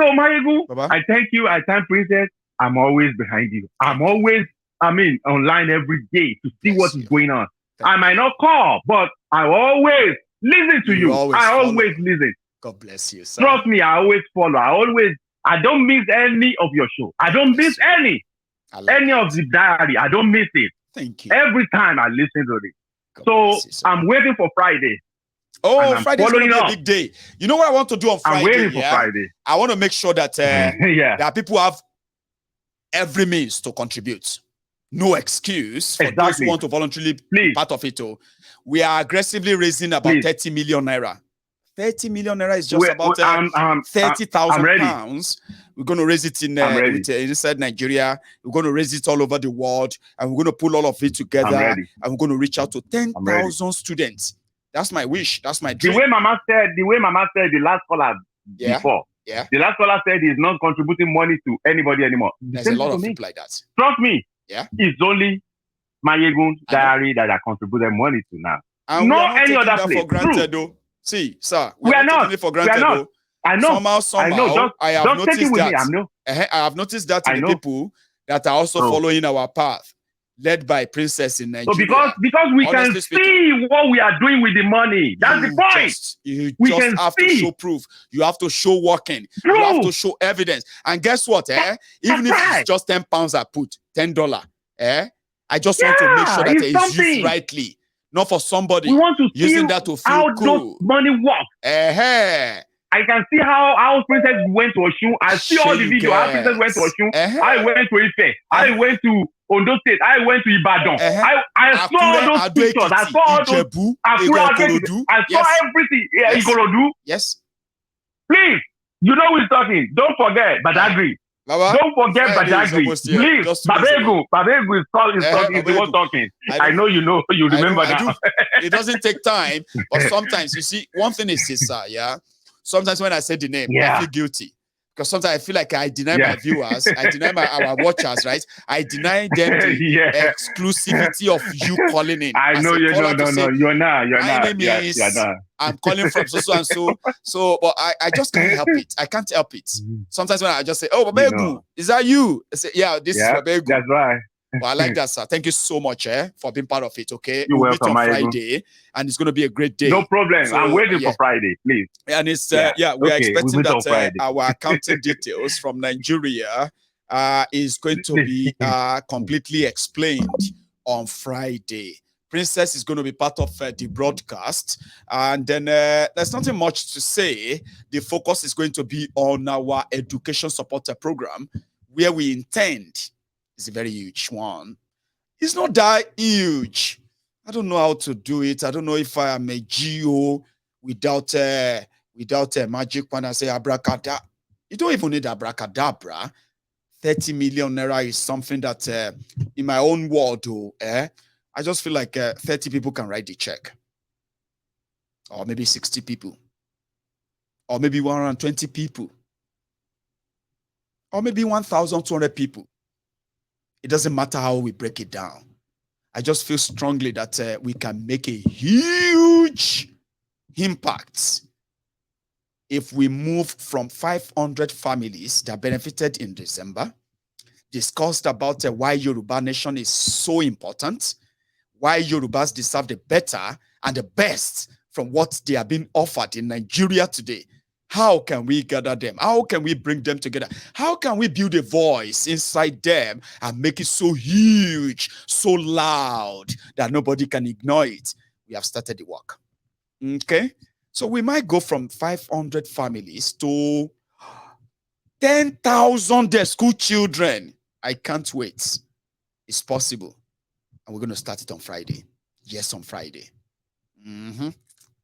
So Mayegu, I thank you. I thank Princess. I'm always behind you. I'm always, online every day to see what is going on. I might not call, but I always listen to you. I always listen. God bless you, sir. Trust me, I always follow. I don't miss any of your show. I don't miss any of the diary. I don't miss it. Thank you. Every time I listen to it. So I'm waiting for Friday. Oh, Friday's going to be a big day. You know what I want to do on Friday? I'm waiting for Friday. I want to make sure that that people have every means to contribute. No excuse for those who want to voluntarily be part of it. We are aggressively raising about 30 million naira. 30 million naira is just about 30,000 pounds. We're going to raise it inside Nigeria. We're going to raise it all over the world. And we're going to pull all of it together. And we're going to reach out to 10,000 students. That's my wish. That's my dream. The way Mama said the last caller before. Yeah. The last caller said he's not contributing money to anybody anymore. There's a lot of people like that. Trust me. Yeah. It's only Mayegun diary that I contributed money to now. And not any other place. For granted, though. See, sir, we are not taking it for granted. Though. I know. Somehow, I have noticed that. I have noticed that in the people that are also following our path, led by Princess in Nigeria. So because we can see what we are doing with the money. That's the point. You just have to show proof. You have to show working. You have to show evidence. And guess what? Even if it's just 10 pounds I put, $10. I just want to make sure that it is used rightly. Not for somebody using that to feel how cool. Those money works. I can see how Princess went to Oshun. I see all the videos. How Princess went to Oshun. I went to Ife. I went to Ondo State. I went to Ibadan. I saw all those pictures. I saw all those. I saw everything. Ikorodu. Yes. Please, you know who's talking. Don't forget Badagry. Don't forget Badagry. Please, Babegu is the one talking. I know you remember now. It doesn't take time, but sometimes, you see, one thing is this, sometimes when I say the name, I feel guilty. Because sometimes I feel like I deny my viewers, I deny our watchers, right? I deny them the exclusivity of you calling in. I know you're you're not. My name is, I'm calling from so and so. So, but I just can't help it. I can't help it. Sometimes when I just say, oh, Babegu, is that you? I say, yeah, this is Babegu. That's right. Well, I like that, sir. Thank you so much for being part of it, okay? You're welcome, on Friday, and it's going to be a great day. No problem. So, I'm waiting for Friday, please. And it's, we are expecting that our accounting details from Nigeria is going to be completely explained on Friday. Princess is going to be part of the broadcast. And then there's nothing much to say. The focus is going to be on our education supporter program, where we intend... It's a very huge one. It's not that huge. I don't know how to do it. I don't know if I am a GO without a magic when I say abracadabra. You don't even need abracadabra. 30 million naira is something that in my own world, I just feel like 30 people can write the check. Or maybe 60 people. Or maybe 120 people. Or maybe 1,200 people. It doesn't matter how we break it down. I just feel strongly that we can make a huge impact if we move from 500 families that benefited in December, discussed about why Yoruba nation is so important, why Yorubas deserve the better and the best from what they are being offered in Nigeria today. How can we gather them? How can we bring them together? How can we build a voice inside them and make it so huge, so loud that nobody can ignore it? We have started the work. Okay? So we might go from 500 families to 10,000 school children. I can't wait. It's possible. And we're going to start it on Friday. Yes, on Friday. You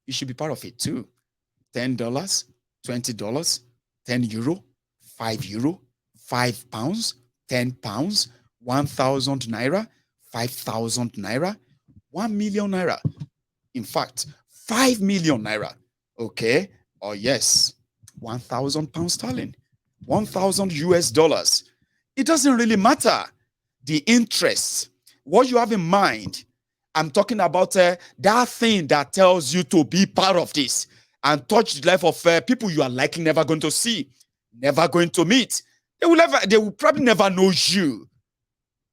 should be part of it too. $10, $20, €10, €5, £5, £10, 1,000 naira, 5,000 naira, 1 million naira. In fact, 5 million naira. Okay. Oh, yes. 1,000 pounds sterling, 1,000 US dollars. It doesn't really matter the interest, what you have in mind. I'm talking about that thing that tells you to be part of this and touch the life of people you are likely never going to see, never going to meet. They will probably never know you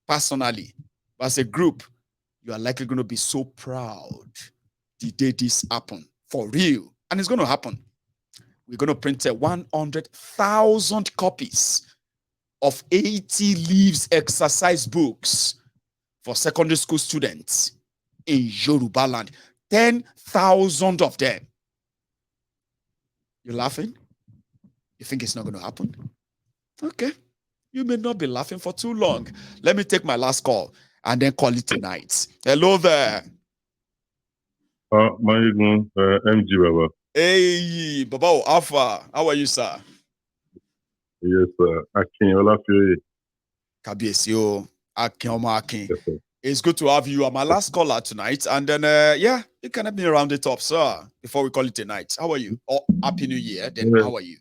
personally. But as a group, you are likely going to be so proud the day this happen for real. And it's going to happen. We're going to print 100,000 copies of 80 leaves exercise books for secondary school students in Yoruba land. 10,000 of them. You're laughing? You think it's not going to happen? Okay. You may not be laughing for too long. Let me take my last call and then call it tonight. Hello there. MG Baba. Hey, Baba Alpha. How are you, sir? Yes, sir. Akin Olafioye. Kabiesio. Akin Oma Akin. Yes, sir. It's good to have you. I'm my last caller tonight. And then, yeah, you can help me round it up, sir, before we call it a night. How are you? Oh, Happy New Year. Then how are you?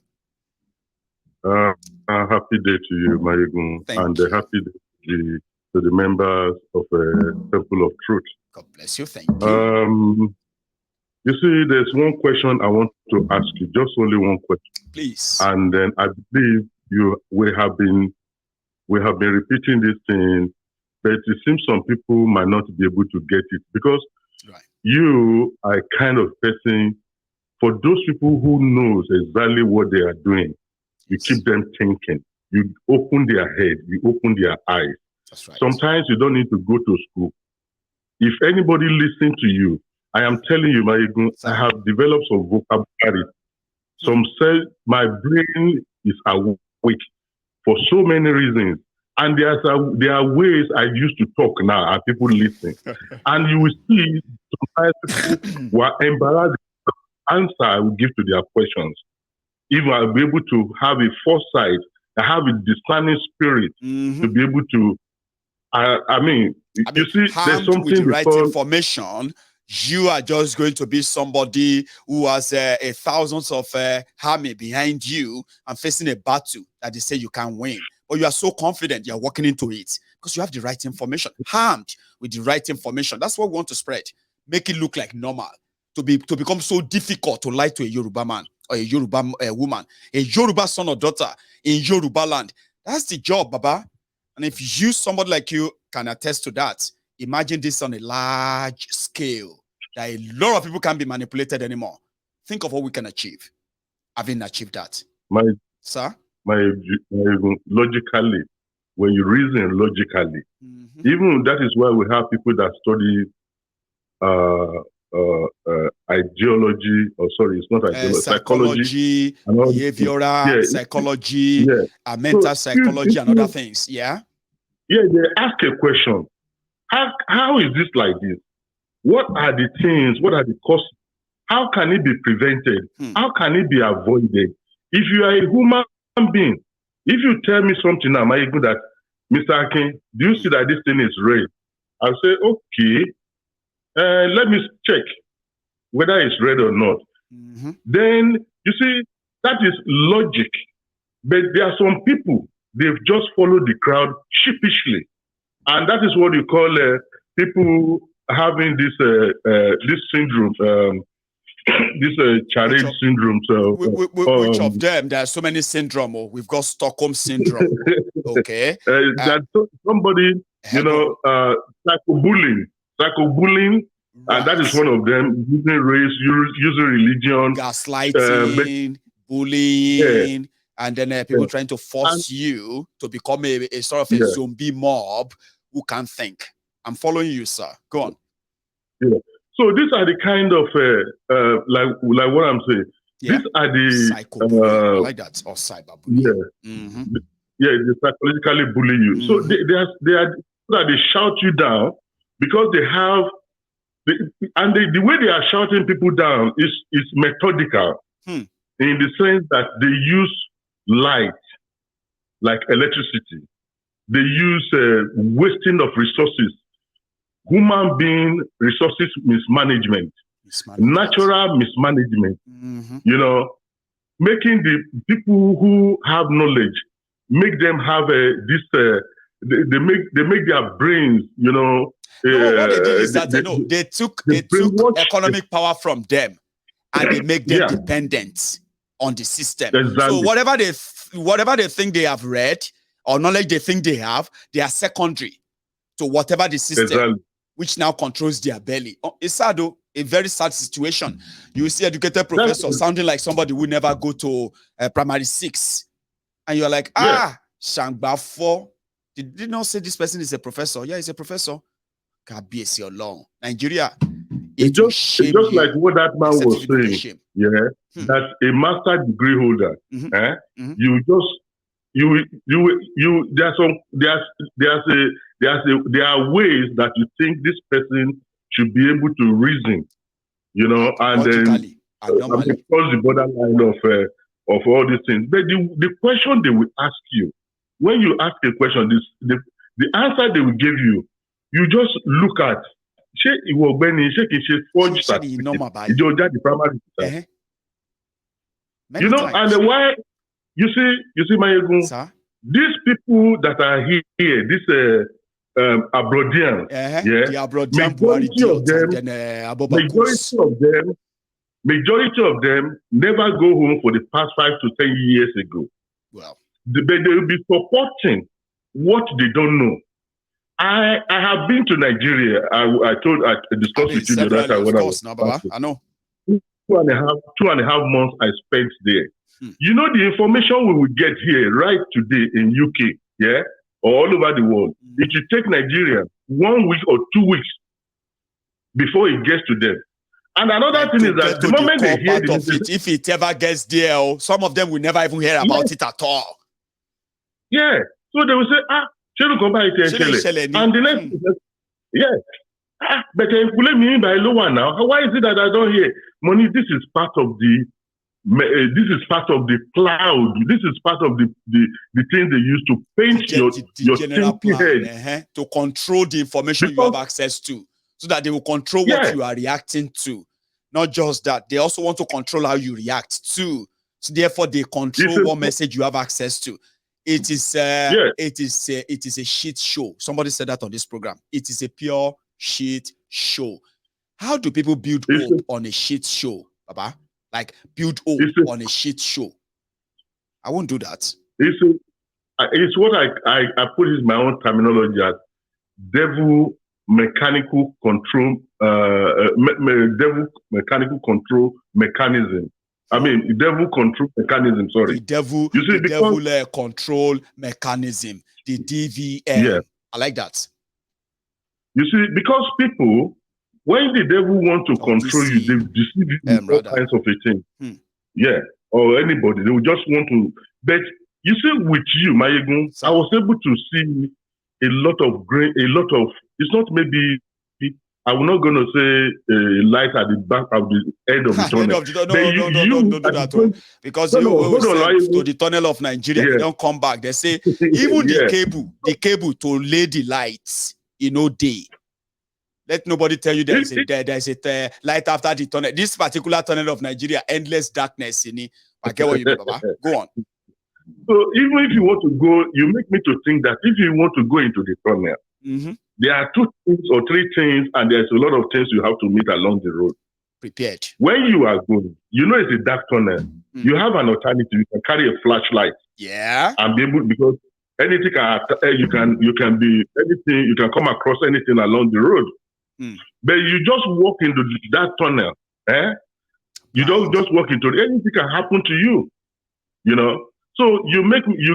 Happy day to you, Mayegun. And you. Happy day to the members of Temple of Truth. God bless you. Thank you. You see, there's one question I want to ask you. Just only one question. Please. And then I believe we have been repeating this thing, but it seems some people might not be able to get it because you are a kind of person, for those people who knows exactly what they are doing, you keep them thinking. You open their head, you open their eyes. That's right. Sometimes you don't need to go to school. If anybody listens to you, I am telling you, I have developed some vocabulary. Some say my brain is awake for so many reasons. And there are ways I used to talk now and people listen. And you will see sometimes people were embarrassed with the answer I will give to their questions. If I'll be able to have a foresight, I have a discerning spirit to be able to, you see, there's something with the right information. You are just going to be somebody who has thousands of army behind you and facing a battle that they say you can't win. But you are so confident you're walking into it because you have the right information. Armed with the right information. That's what we want to spread. Make it look like normal. To become so difficult to lie to a Yoruba man or a Yoruba woman, a Yoruba son or daughter in Yoruba land. That's the job, Baba. And if you, somebody like you, can attest to that, imagine this on a large scale. That a lot of people can't be manipulated anymore. Think of what we can achieve. Having achieved that. Sir? Logically, when you reason logically, even that is why we have people that study ideology, or sorry, it's not ideology, psychology, behavioral psychology, mental psychology, and other things. Yeah? Yeah, they ask a question. How is this like this? What are the things? What are the causes? How can it be prevented? How can it be avoided? If you are a human being, if you tell me something now, am I good at, Mr. Akin, do you see that this thing is red? I'll say, okay, let me check whether it's red or not. Then, you see, that is logic. But there are some people, they've just followed the crowd sheepishly. And that is what you call people having this syndrome, this charade syndrome. So, which of them? There are so many syndrome. Oh, we've got Stockholm syndrome. Okay. That somebody, psychobullying, and that is one of them. Using race, using religion, gaslighting, bullying, and then people trying to force you to become a sort of a zombie mob who can't think. I'm following you, sir. Go on. Yeah. So these are the kind of like what I'm saying. Yeah. These are the I like that, or cyberbullying. Yeah, they psychologically bully you. So they shout you down because they have the way they are shouting people down is methodical in the sense that they use light, like electricity. They use wasting of resources, human being resources mismanagement, natural mismanagement. You know, making the people who have knowledge, make them have they make their brains, you know. What they did is that they took economic power from them and they make them dependent on the system. Exactly. So whatever they think they have read or knowledge they think they are secondary to whatever the system which now controls their belly. It's sad though, a very sad situation. You see educated professor sounding like somebody who never go to primary 6. And you're like, Shangba 4. Did you not say this person is a professor? Yeah, he's a professor. Nigeria. It's just like what that man was saying. That a master degree holder. There are ways that you think this person should be able to reason, you know, and then cross the borderline of all these things. But the question they will ask you, when you ask a question, the answer they will give you, you just look at you know, and why you see my these people that are here, this Abrodians, majority of them never go home for the past 5 to 10 years ago. Well, they will be supporting what they don't know. I have been to Nigeria. I discussed with you the other time when I was I know. 2.5 months I spent there. You know the information we will get here right today in UK, or all over the world. It should take Nigeria 1 week or 2 weeks before it gets to them. And another thing is that the moment they hear if it ever gets there, some of them will never even hear about it at all. Yeah. So they will say, and the next but they put me in by lower now. Why is it that I don't hear money? This is part of the cloud. This is part of the thing they use to paint your general plan to control the information you have access to, so that they will control what you are reacting to. Not just that, they also want to control how you react to. So therefore, they control what message you have access to. It is a shit show. Somebody said that on this program. It is a pure shit show. How do people build hope on a shit show, Baba? Like build hope on a shit show. I won't do that. It's what I put in my own terminology as devil mechanical control mechanism. I mean, devil control mechanism, sorry. The devil control mechanism, the DVM. Yeah. I like that. You see, because people, when the devil want to control you, they deceive you in all kinds of a thing. Yeah, or anybody. They will just want to. But you see, with you, Mayegun, I was able to see a lot of, it's not maybe, I'm not going to say light at the back of the end of the tunnel. Don't do that. Because you always say to the tunnel of Nigeria, they don't come back. They say, even the cable to lay the lights, day. Let nobody tell you there's a light after the tunnel. This particular tunnel of Nigeria, endless darkness. I get what you mean, Baba. Go on. So even if you want to go, you make me to think that if you want to go into the tunnel, there are 2 things or 3 things, and there's a lot of things you have to meet along the road. Prepared. When you are going, it's a dark tunnel. You have an alternative. You can carry a flashlight. Yeah. And be able, because anything you can be anything. You can come across anything along the road. But you just walk into that tunnel. You don't just walk into it. Anything can happen to you. So you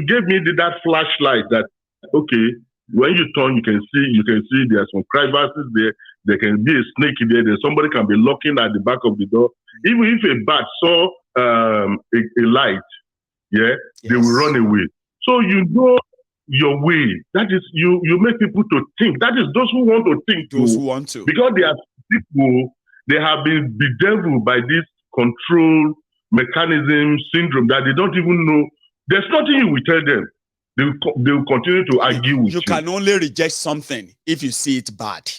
gave me that flashlight that, okay, when you turn, you can see there's some crevices there. There can be a snake in there. Somebody can be looking at the back of the door. Even if a bat saw a light, yes, they will run away. So you know your way. That is, you make people to think. That is those who want to think. Those who want to. Because they are people, they have been bedeviled by this control mechanism syndrome that they don't even know. There's nothing you will tell them. They will continue to argue with you. You can only reject something if you see it bad.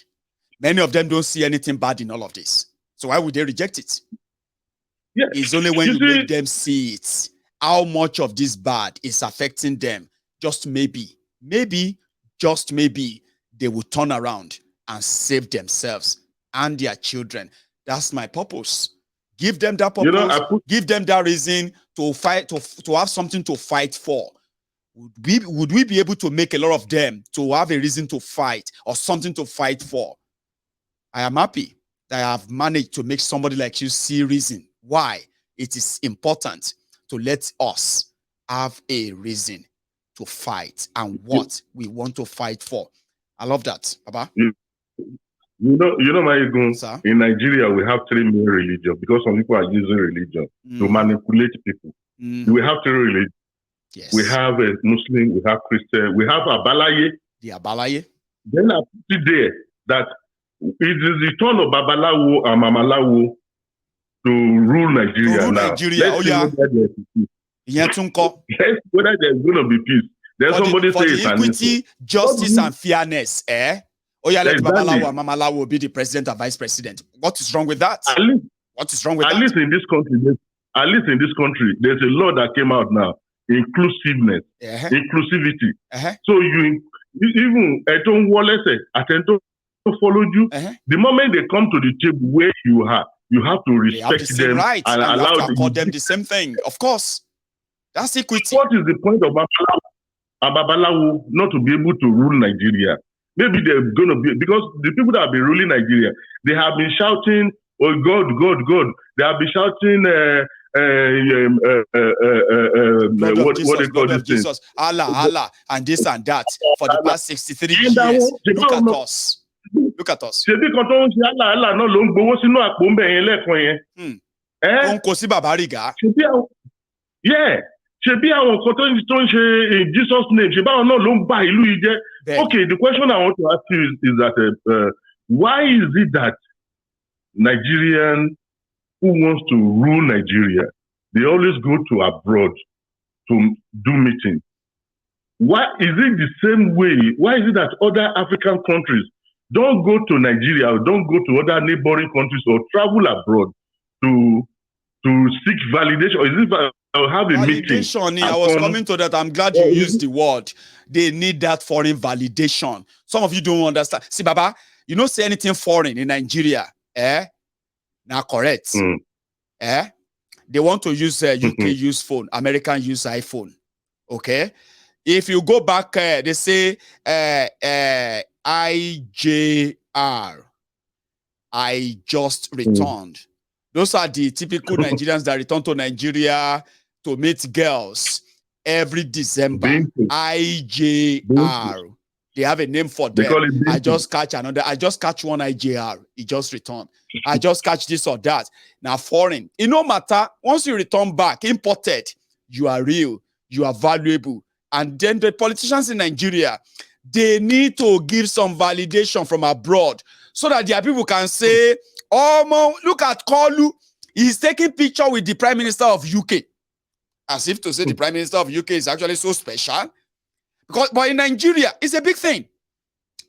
Many of them don't see anything bad in all of this. So why would they reject it? Yeah. It's only when you make them see it, how much of this bad is affecting them. Just maybe, just maybe, they will turn around and save themselves and their children. That's my purpose. Give them that purpose. Give them that reason to fight, to have something to fight for. Would we be able to make a lot of them to have a reason to fight or something to fight for? I am happy that I have managed to make somebody like you see reason why it is important to let us have a reason to fight and what we want to fight for. I love that, Baba. You know, my ego, in Nigeria, we have three main religions because some people are using religion to manipulate people. We have three religions. Yes. We have a Muslim, we have Christian, we have Abalaye. The Abalaye. Then I put it there that it is the turn of Babalawo and Mamalawo to rule Nigeria now. Let's whether there's going to be peace. Then somebody says equity, justice, and fairness, eh? Oh yeah, let Babalawo and Mamalawo be the president and vice president. What is wrong with that? What is wrong with that? At least in this country, there's a law that came out now. Inclusiveness, inclusivity. So you even attend to follow you. The moment they come to the table where you have to respect them and allow them to call them the same thing. Of course, that's equity. What is the point of Babalawo not to be able to rule Nigeria? Maybe they're going to be, because the people that have been ruling Nigeria, they have been shouting, "Oh God, God, God!" They have been shouting. What they call this Jesus, Allah, Allah, and this and that for the past 63 years. Look at us. Look at us. Yeah. In Jesus' name. Okay, the question I want to ask you is that why is it that Nigerian who wants to rule Nigeria, they always go to abroad to do meetings? Why is it the same way? Why is it that other African countries don't go to Nigeria or don't go to other neighboring countries or travel abroad to seek validation? Or is it have a validation meeting? I was coming to that. I'm glad you used the word. They need that foreign validation. Some of you don't understand. See, Baba, you don't say anything foreign in Nigeria, eh? Now, correct. They want to use UK use phone, American use iPhone. Okay, if you go back, they say IJR. I just returned. Those are the typical Nigerians that return to Nigeria to meet girls every December. IJR. They have a name for them. I just catch one IJR. He just returned. I just catch this or that. Now foreign. It no matter. Once you return back, imported, you are real. You are valuable. And then the politicians in Nigeria, they need to give some validation from abroad so that their people can say, "Oh, look at Kolu. He's taking picture with the Prime Minister of UK." As if to say the Prime Minister of UK is actually so special. But in Nigeria, it's a big thing.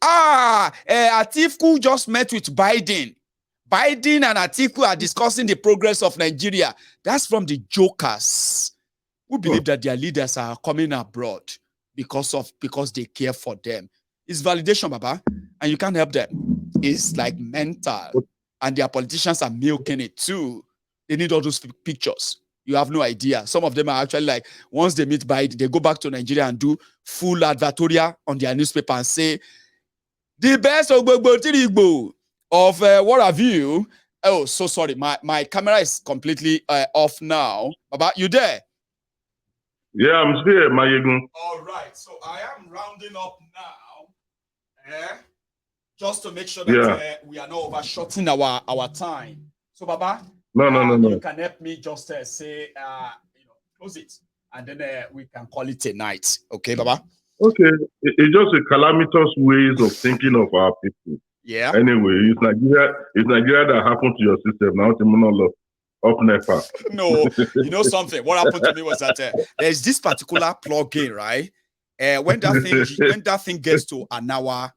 Atiku just met with Biden. Biden and Atiku are discussing the progress of Nigeria. That's from the jokers who believe that their leaders are coming abroad because they care for them. It's validation, Baba, and you can't help them. It's like mental, and their politicians are milking it too. They need all those pictures. You have no idea. Some of them are actually like, once they meet Biden, they go back to Nigeria and do full advertorial on their newspaper and say, the best of what have you? Oh, so sorry. My camera is completely off now. Baba, you there? Yeah, I'm still here, Mayegun. All right. So I am rounding up now. just to make sure that we are not overshooting our time. So, Baba, no. You can help me just say, close it, and then we can call it a night. Okay, Baba? Okay. It's just a calamitous ways of thinking of our people. Yeah. Anyway, it's Nigeria that happened to your system. Now, up NEPA. No, you know something. What happened to me was that there's this particular plugin, right? When that thing gets to an hour,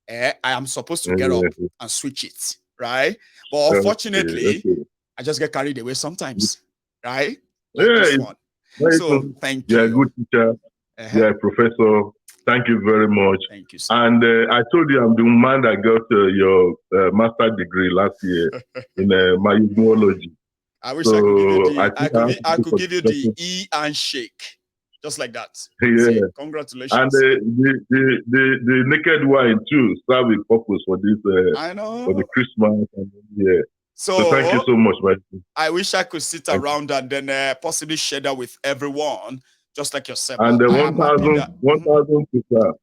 I am supposed to get up and switch it, right? But unfortunately, I just get carried away sometimes, right? Like this one. So thank you. You're a good teacher. You're a professor. Thank you very much. Thank you, sir. And I told you I'm the man that got your master's degree last year in microbiology. I wish I could give you the E and shake, just like that. Yeah. Say, congratulations. And the naked wine too serve with purpose for this. I know. For the Christmas and So thank you so much, man. I wish I could sit around and then possibly share that with everyone, just like yourself. And the 1,000 people.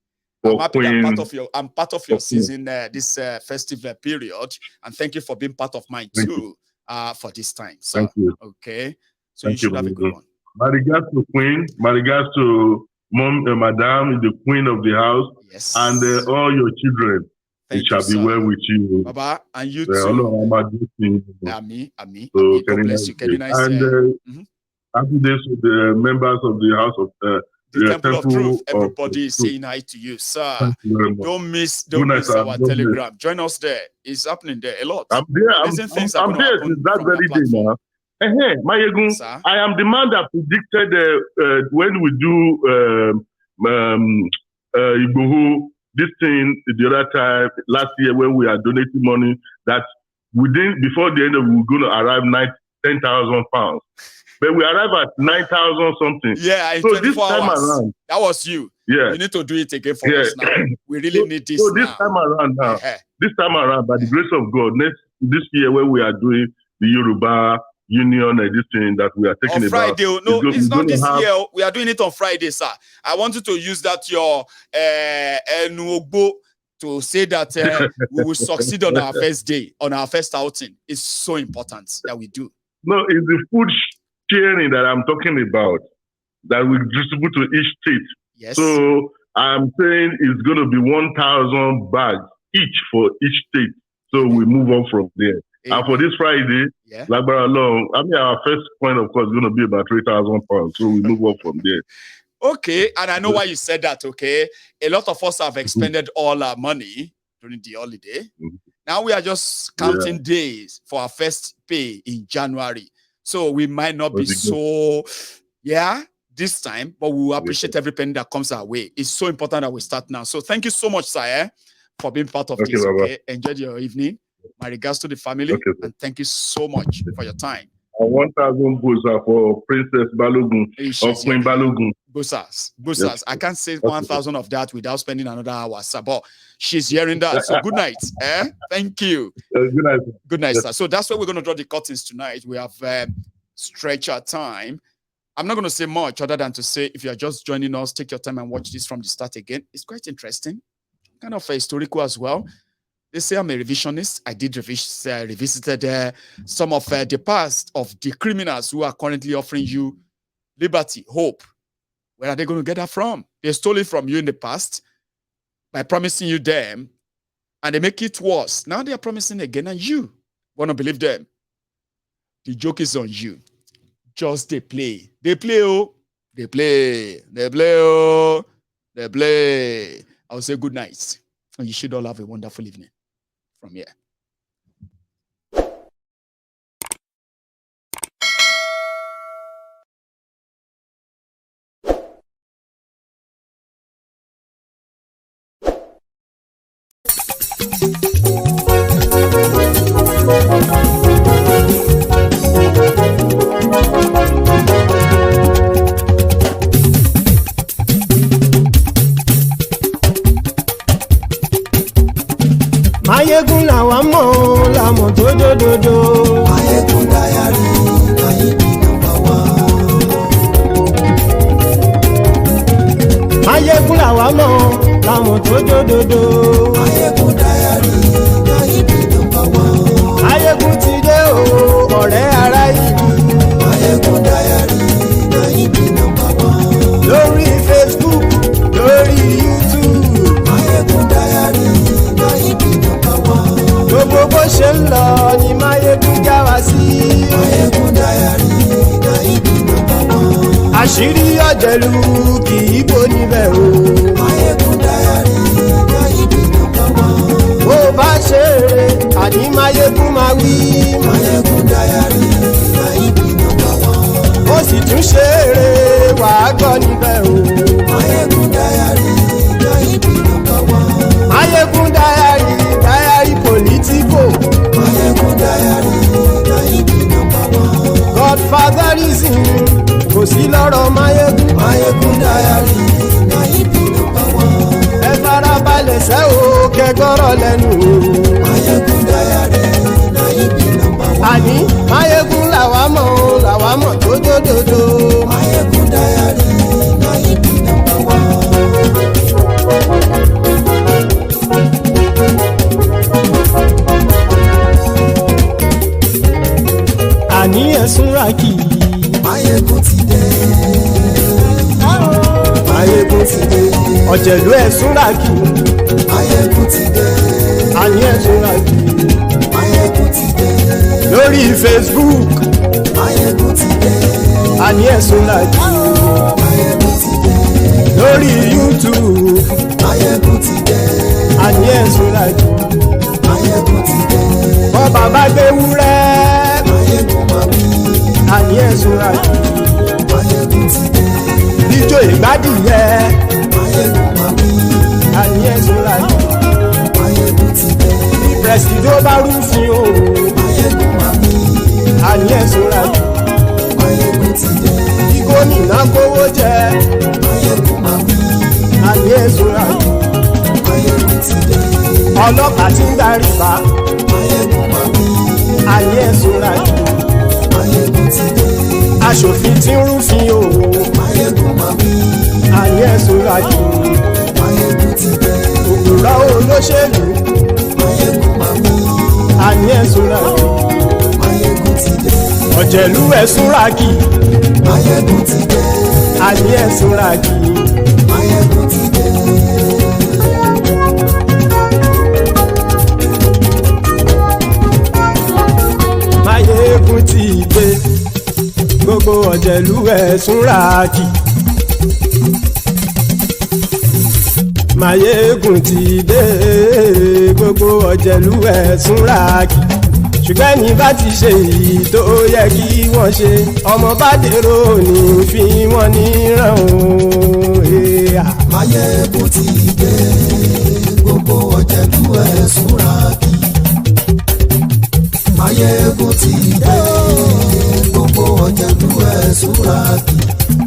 I'm part of your season, this festive period, and thank you for being part of mine too. For this time. So, thank you. Okay. So you should have a good one. My regards to Queen, my regards to Mom, Madam, the Queen of the house, yes, and all your children. It shall be well with you. Baba, and you too. Ami. So God bless you. Can you nice happy days to the members of the house of the Temple of Truth. Everybody is saying hi to you, sir. Don't miss our Telegram. Join us there. It's happening there a lot. I'm there. I'm there since that very day now. Mayegun, I am the man that predicted when we do Igboho, this thing the other time last year when we are donating money, that before the end of we're going to arrive 10,000 pounds. But we arrive at 9,000 something. Yeah, in so 24 this time hours. around, that was you. Yeah, you need to do it again for us now. We really need this. So this time around now, this time around, by the grace of God, this year when we are doing the Yoruba Union this thing that we are taking on Friday. No, it's not this year. We are doing it on Friday, sir. I want you to use that your Nuogbo to say that we will succeed on our first day, on our first outing. It's so important that we do. No, it's the food sharing that I'm talking about that we distribute to each state. Yes. So I'm saying it's going to be 1,000 bags each for each state. So we move on from there. And for this Friday, our first point, of course, is going to be about 3,000 pounds. So we move on from there. Okay, and I know why you said that, okay? A lot of us have expended all our money during the holiday. Now we are just counting days for our first pay in January. So we might not be so, this time, but we will appreciate every penny that comes our way. It's so important that we start now. So thank you so much, sir, for being part of this, okay? Enjoy your evening. My regards to the family, and thank you so much for your time. 1,000 Bosa for Princess Balogun or Queen Balogun. Bosas. Yes. I can't say 1,000 of that without spending another hour, sir, but she's hearing that. So good night. Thank you. Good night. Good night, sir. So that's where we're going to draw the curtains tonight. We have stretched our time. I'm not going to say much other than to say, if you're just joining us, take your time and watch this from the start again. It's quite interesting, kind of historical as well. They say I'm a revisionist. I did revisited some of the past of the criminals who are currently offering you liberty, hope. Where are they going to get that from? They stole it from you in the past by promising you them, and they make it worse. Now they are promising again, and you want to believe them. The joke is on you. Just they play. They play, oh. They play. They play, oh. They play. I'll say good night. And you should all have a wonderful evening from here. Máyégún làwa mọ̀ làmọ̀ tó dòdòdò. Máyégún dáyàrí Máyégún nàmbà wá. Máyégún làwa mọ̀ làmọ̀ tó dòdòdò. Máyégún dáyàrí. àṣírí ọ̀jẹ̀lú kì í bò níbẹ̀ o. Máyégún Diary Náídì nọ́mbà 1. bó bá ṣe eré àní Máyégún máa wí. Máyégún Diary Náídì nọ́mbà 1. ó sì tún ṣe eré wàá gbọ́ níbẹ̀ o. Máyégún Diary Náídì nọ́mbà 1. Máyégún Diary politico. Máyégún Diary Náídì nọ́mbà 1. Godfatherism kò sí lọ́rọ̀ Máyégún. Máyégún Diary Náídì nọ́mbà 1. ẹ farabalẹ̀ sẹ́ o kẹgọ́rọ̀ lẹ́nu o. Máyégún Diary Náídì nọ́mbà 1. àní Máyégún làwa mọ̀ tó dòdòdò. Máyégún Diary Náídì nọ́mbà 1. àní ẹ̀sùn rákì. Máyégún ti dé. Máyégún ti dé. ọ̀jẹ̀lú ẹ̀sùn rákì. Máyégún ti dé. àní ẹ̀sùn rákì. Máyégún ti dé. lórí Facebook. Máyégún ti dé. àní ẹ̀sùn rákì. Máyégún ti dé. lórí YouTube. Máyégún ti dé. àní ẹ̀sùn rákì. Máyégún ti dé. bọ́ bàbá gbé wúrẹ́. Máyégún máa wí. àní ẹ̀sùn rákì. Máyégún ti dé. ijó ìgbádìyẹ. Máyégún máa wí. àní ẹ̀sùn rákì. Máyégún ti dé. pẹ̀sìdó bá rúfin o. Máyégún máa wí. àní ẹ̀sùn rákì. Máyégún ti dé. bí gómìnà kówó jẹ. Máyégún máa wí. àní ẹ̀sùn rákì. Máyégún ti dé. ọlọ́pàá tí ń darí bá. Máyégún máa wí. àní ẹ̀sùn rákì. Máyégún ti dé. aṣòfin tí ń rúfin o. Máyégún máa wí. àní ẹ̀sùn rákì. Máyégún ti dé. òkúra olóṣèlú. Máyégún máa wí. àní ẹ̀sùn rákì. Máyégún ti dé. ọ̀jẹ̀lú ẹ̀sùn rákì. Máyégún ti dé. àní ẹ̀sùn rákì. Máyégún ti dé. Máyégún ti dé. gbogbo ọ̀jẹ̀lú ẹ̀sùn rákì. Máyégún ti dé. gbogbo ọ̀jẹ̀lú ẹ̀sùn rákì. ṣùgbọ́n ní bá ti ṣe èyí tó yẹ kí wọ́n ṣe ọmọ bá dèrò ní fi wọ́n níran o. Máyégún ti dé. gbogbo ọ̀jẹ̀lú ẹ̀sùn rákì. Máyégún ti dé. gbogbo ọ̀jẹ̀lú ẹ̀sùn rákì.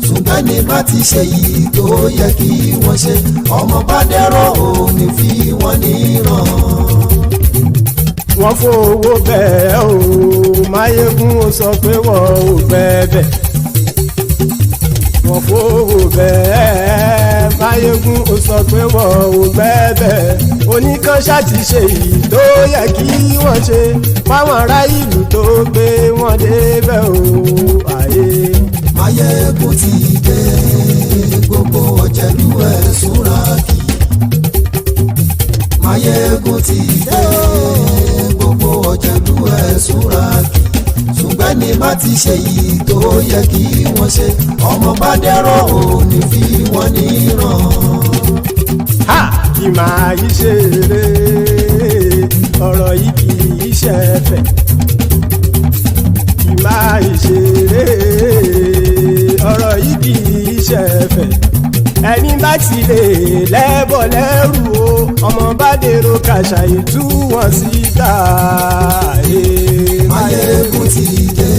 ṣùgbọ́n ní bá ti ṣe èyí tó yẹ kí wọ́n ṣe ọmọ bá dèrò ní fi wọ́n níran. wọ́n fowó bẹ́ẹ̀ o. Máyégún ó sọ pé wọ́n ò bẹ́ẹ̀. wọ́n fowó bẹ́ẹ̀. Máyégún ó sọ pé wọ́n ò bẹ́ẹ̀. oníkan ṣáàtì ṣe èyí tó yẹ kí wọ́n ṣe fáwọn ará ìlú tó gbé wọn débẹ̀ o. àyè. Máyégún ti dé. gbogbo ọ̀jẹ̀lú ẹ̀sùn rákì. Máyégún ti dé. gbogbo ọ̀jẹ̀lú ẹ̀sùn rákì. ṣùgbọ́n ní bá ti ṣe yìí tó yẹ kí wọ́n ṣe ọmọ bá dẹ́rọ̀ ò ní fi wọ́n níran. kì máa yí ṣe eré ọ̀rọ̀ yìí kì í ṣe ẹ̀fẹ̀. kì máa yí ṣe eré ọ̀rọ̀ yìí kì í ṣe ẹ̀fẹ̀. ẹni bá ti lè lẹ́bọ̀ lẹ́rù o ọmọ bá dèrò kàṣàyè tú wọn síta. Máyégún ti dé.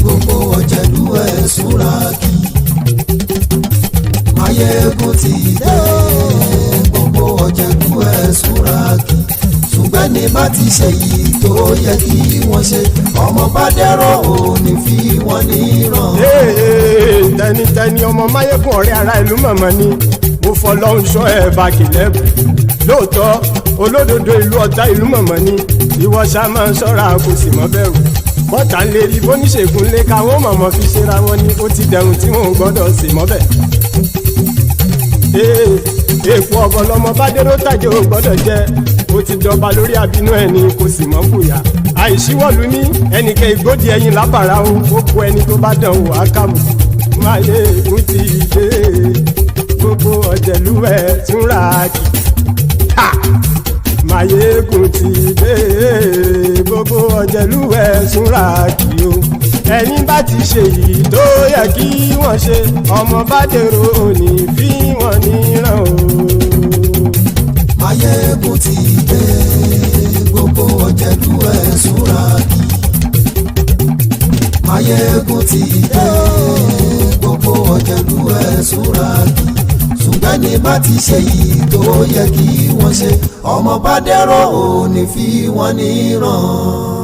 gbogbo ọ̀jẹ̀lú ẹ̀sùn rákì. Máyégún ti dé. gbogbo ọ̀jẹ̀lú ẹ̀sùn rákì. ṣùgbọ́n ní bá ti ṣe yìí tó yẹ kí wọ́n ṣe ọmọ bá dẹ́rọ̀ ò ní fi wọ́n níran. tẹnitẹni ọmọ Máyégún ọ̀rẹ́ ara ìlú mọ̀mọ́ ni mo fọlọ́run ṣọ́ ẹ̀ bá kìlẹ́bù. lóòótọ́ olódodo ìlú ọ̀tá ìlú mọ̀mọ́ ni ìwọ ṣá máa ń ṣọ́ra kò sì mọ́ bẹ̀rù. bọ́tà ń lè rí bóníṣègùn lé káwọn mọ̀mọ́ fi ṣera wọn ni ó ti dẹrùn tí wọn ò gbọ́dọ̀ sì mọ́ bẹ̀. èèpo ọ̀bọ̀lọmọ bá dérò tàjẹ́ ò gbọ́dọ̀ jẹ́ ó ti dọba lórí àbínú ẹni kò sì mọ́ fòyà. àìsíwọ́lu ní ẹnìkẹ́ ìgbódì ẹyin lábàrá o ó kó ẹni tó bá dán o àkàmù. Máyégún ti dé gbogbo ọ̀jẹ̀lú ẹ̀ túnra kì. Máyégún ti dé gbogbo ọ̀jẹ̀lú ẹ̀ túnra kì o. Ẹni bá ti ṣe èyí tó yẹ kí wọ́n ṣe ọmọ bá dèrò òní fi wọ́n níran o. Máyégún ti dé gbogbo ọ̀jẹ̀lú ẹ̀ túnra kì. Máyégún ti dé gbogbo ọ̀jẹ̀lú ẹ̀ túnra kì. Ṣùgbọ́n ní bá ti ṣe yìí tó yẹ kí wọ́n ṣe ọmọ bá dẹ̀rọ̀ òní fi wọ́n níran.